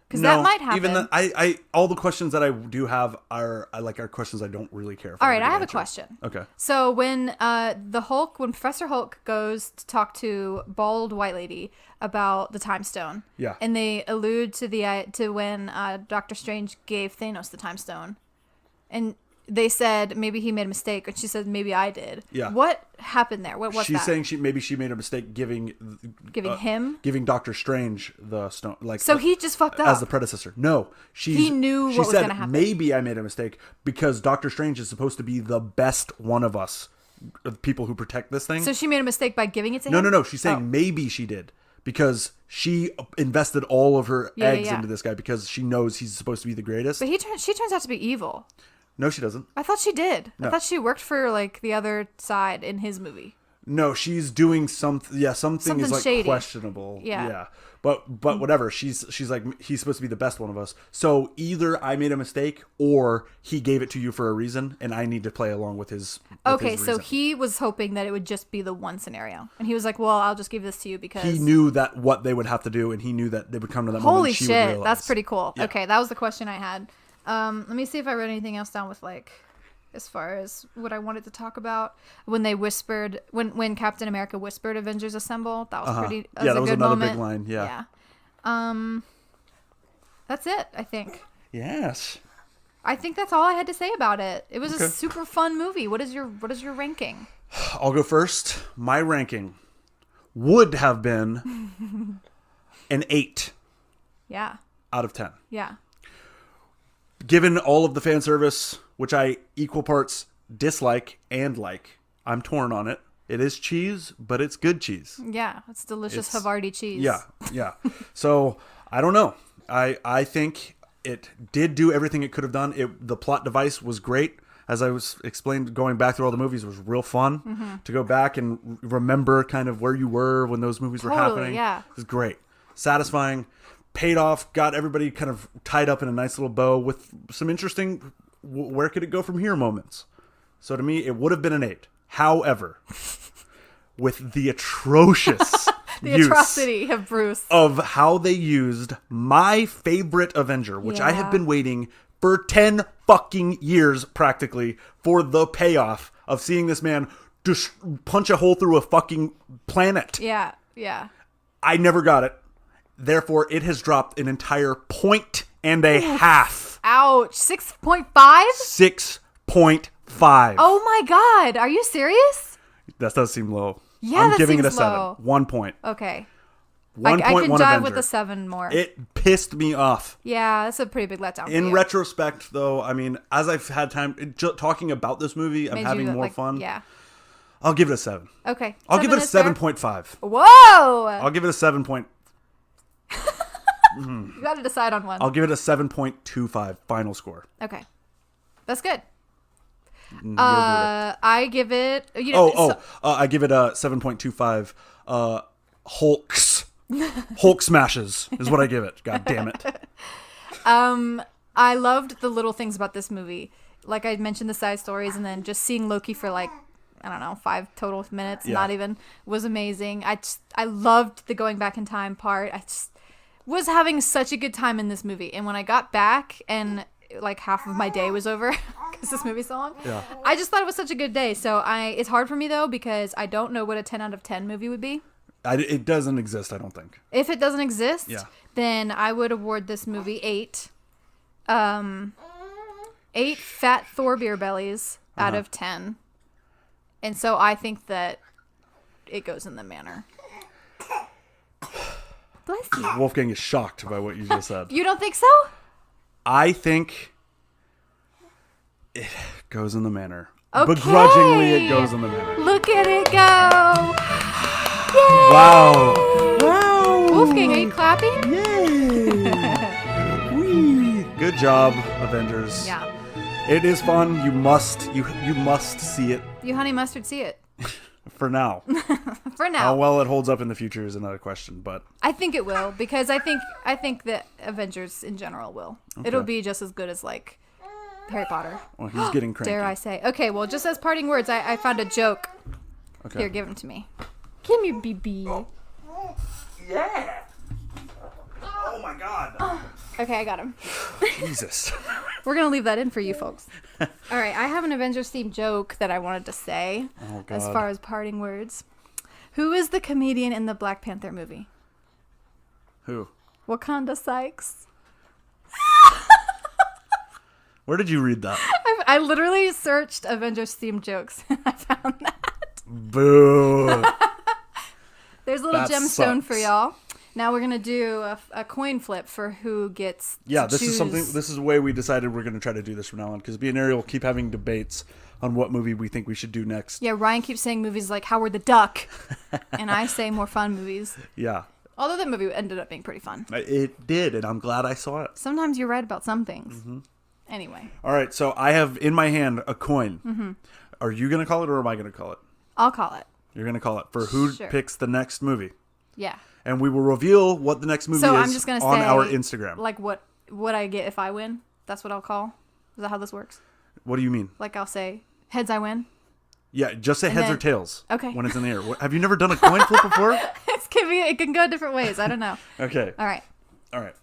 Because so. that might happen. Even I all the questions that I do have are questions I don't really care for. All right, I have a question. Okay. So when when Professor Hulk goes to talk to Bald White Lady about the Time Stone, yeah, and they allude to when Doctor Strange gave Thanos the Time Stone, and they said maybe he made a mistake, and she said maybe I did. Yeah. What happened there? What was She's that? saying she made a mistake giving Doctor Strange the stone. So he just fucked up as the predecessor. No, he knew what was said going to happen. Maybe I made a mistake because Doctor Strange is supposed to be the best one of us, the people who protect this thing. So she made a mistake by giving it to him? No. She's saying maybe she did because she invested all of her eggs into this guy because she knows he's supposed to be the greatest. But she turns out to be evil. No, she doesn't. I thought she did. No. I thought she worked for like the other side in his movie. No, she's doing something. Yeah, something is like shady. questionable. Yeah. But whatever. She's like, he's supposed to be the best one of us. So either I made a mistake or he gave it to you for a reason, and I need to play along with his. Okay, so he was hoping that it would just be the one scenario, and he was like, "Well, I'll just give this to you because he knew that what they would have to do, and he knew that they would come to that moment. Holy and she shit, would realize. that's pretty cool." Yeah. Okay, that was the question I had. Let me see if I wrote anything else down with like, as far as what I wanted to talk about when they whispered when Captain America whispered "Avengers Assemble." That was pretty. That was a was good another moment. big line. Yeah. That's it. I think. Yes. I think that's all I had to say about it. It was a super fun movie. What is your ranking? I'll go first. My ranking would have been an 8 Yeah. out of 10. Yeah. Given all of the fan service, which I equal parts dislike and like, I'm torn on it. It is cheese, but it's good cheese. Yeah. It's delicious Havarti cheese. Yeah. So I don't know. I think it did do everything it could have done. The plot device was great. As I was explained, going back through all the movies was real fun to go back and remember kind of where you were when those movies were happening. Yeah. It was great. Satisfying. Paid off. Got everybody kind of tied up in a nice little bow with some interesting where could it go from here moments. So to me, it would have been an 8. However, with the atrocious use atrocity of Bruce. of how they used my favorite Avenger, which I have Yeah. been waiting for 10 fucking years practically for the payoff of seeing this man just punch a hole through a fucking planet. Yeah. Yeah. I never got it. Therefore, it has dropped an entire point and a half. Ouch. 6.5? 6.5. Oh my God. Are you serious? That does seem low. Yeah, I'm that giving it a seems 7. low. 1 point. Okay. 1 I point, can one jive Avenger. with the 7 more. It pissed me off. Yeah, that's a pretty big letdown. In for you. retrospect, though, I mean, as I've had time talking about this movie, I'm Made having you, more like, fun. Yeah. I'll give it a 7. Okay. I'll give it a is fair. 7.5. Whoa! I'll give it a 7 point. You got to decide on one. I'll give it a 7.25 final score. Okay. That's good. Your verdict. I give it. You know, I give it a 7.25. Hulk smashes is what I give it. God damn it. I loved the little things about this movie. Like I mentioned, the side stories, and then just seeing Loki for like, I don't know, 5 total minutes, Yeah. not even, was amazing. I loved the going back in time part. I just was having such a good time in this movie. And when I got back and like half of my day was over because this movie's so long, Yeah. I just thought it was such a good day. So it's hard for me though, because I don't know what a 10 out of 10 movie would be. It doesn't exist, I don't think. If it doesn't exist, Yeah. then I would award this movie 8. 8 fat Thor beer bellies out of 10. And so I think that it goes in the manner. Bless you. Wolfgang is shocked by what you just said. You don't think so? I think it goes in the manner. Okay. Begrudgingly, it goes in the manner. Look at it go. Wow. Wow. Wolfgang, are you clapping? Yay. Whee. Good job, Avengers. Yeah. It is fun. You must see it You honey mustard see it. for now. For now. How well it holds up in the future is another question, but I think it will, because I think that Avengers in general will. It'll be just as good as like Harry Potter. well, he's getting cranky. Dare I say? Okay, well, just as parting words, I found a joke. Okay. Here, give them to me. Give me BB. Yeah. Oh my God. Okay, I got him. Jesus. We're gonna leave that in for you folks. All right, I have an Avengers themed joke that I wanted to say Oh God. as far as parting words. Who is the comedian in the Black Panther movie? Who? Wakanda Sykes. Where did you read that? I literally searched Avengers themed jokes and I found that. Boo. There's a little That gemstone for sucks. y'all. Now we're gonna do a coin flip for who gets. Yeah, to this is choose. something. This is the way we decided we're going to try to do this from now on, because me and Ariel keep having debates on what movie we think we should do next. Yeah, Ryan keeps saying movies like Howard the Duck, and I say more fun movies. Yeah, Although that movie ended up being pretty fun. it did, and I'm glad I saw it. Sometimes you're right about some things. Mm-hmm. Anyway, All right, so I have in my hand a coin. Mm-hmm. Are you going to call it, or am I going to call it? I'll call it. You're going to call it for who Sure. picks the next movie. Yeah. And we will reveal what the next movie So is I'm just gonna on say, our Instagram. Like what I get if I win? That's what I'll call. Is that how this works? What do you mean? Like I'll say heads I win. Yeah, just say heads then- or tails. Okay. When it's in the air. Have you never done a coin flip before? It can go different ways. I don't know. Okay. All right. All right.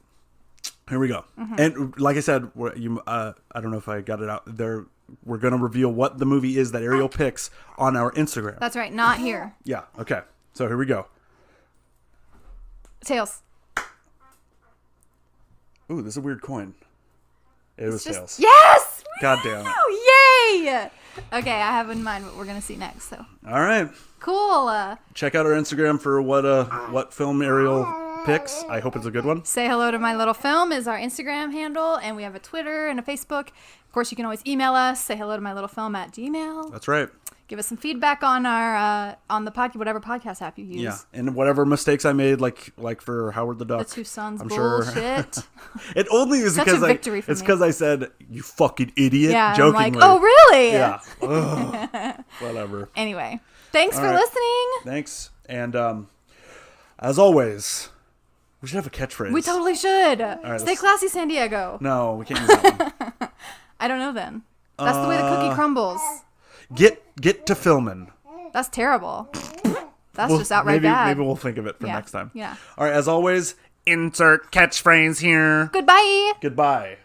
Here we go. Mm-hmm. And like I said, I don't know if I got it out there. We're going to reveal what the movie is that Ariel picks on our Instagram. That's right. Not here. Yeah. Okay. So here we go. Tails. Ooh, this is a weird coin. It was tails. Yes. God damn it. Oh, yay. Okay, I have in mind what we're gonna see next. So All right. cool. Check out our Instagram for what film Ariel picks. I hope it's a good one. Say hello to my little film is our Instagram handle, and we have a Twitter and a Facebook. Of course, you can always email us. Say hello to my little film at Gmail. That's right. Give us some feedback on our on the whatever podcast app you use. Yeah, and whatever mistakes I made, like for Howard the Duck, The Two Sons I'm sure. bullshit. It only is Such a because victory for it's me. because I said you fucking idiot. Yeah, I'm jokingly. like, oh really? Yeah. Ugh. Whatever. Anyway, thanks All for right. listening. Thanks, and as always, we should have a catchphrase. We totally should. right, Stay let's- classy, San Diego. No, we can't use that one. I don't know then. That's the way the cookie crumbles. Get to filming. That's terrible. That's We'll- just outright maybe, bad. Maybe we'll think of it for Yeah, next time. yeah. All right. As always, insert catchphrase here. Goodbye. Goodbye.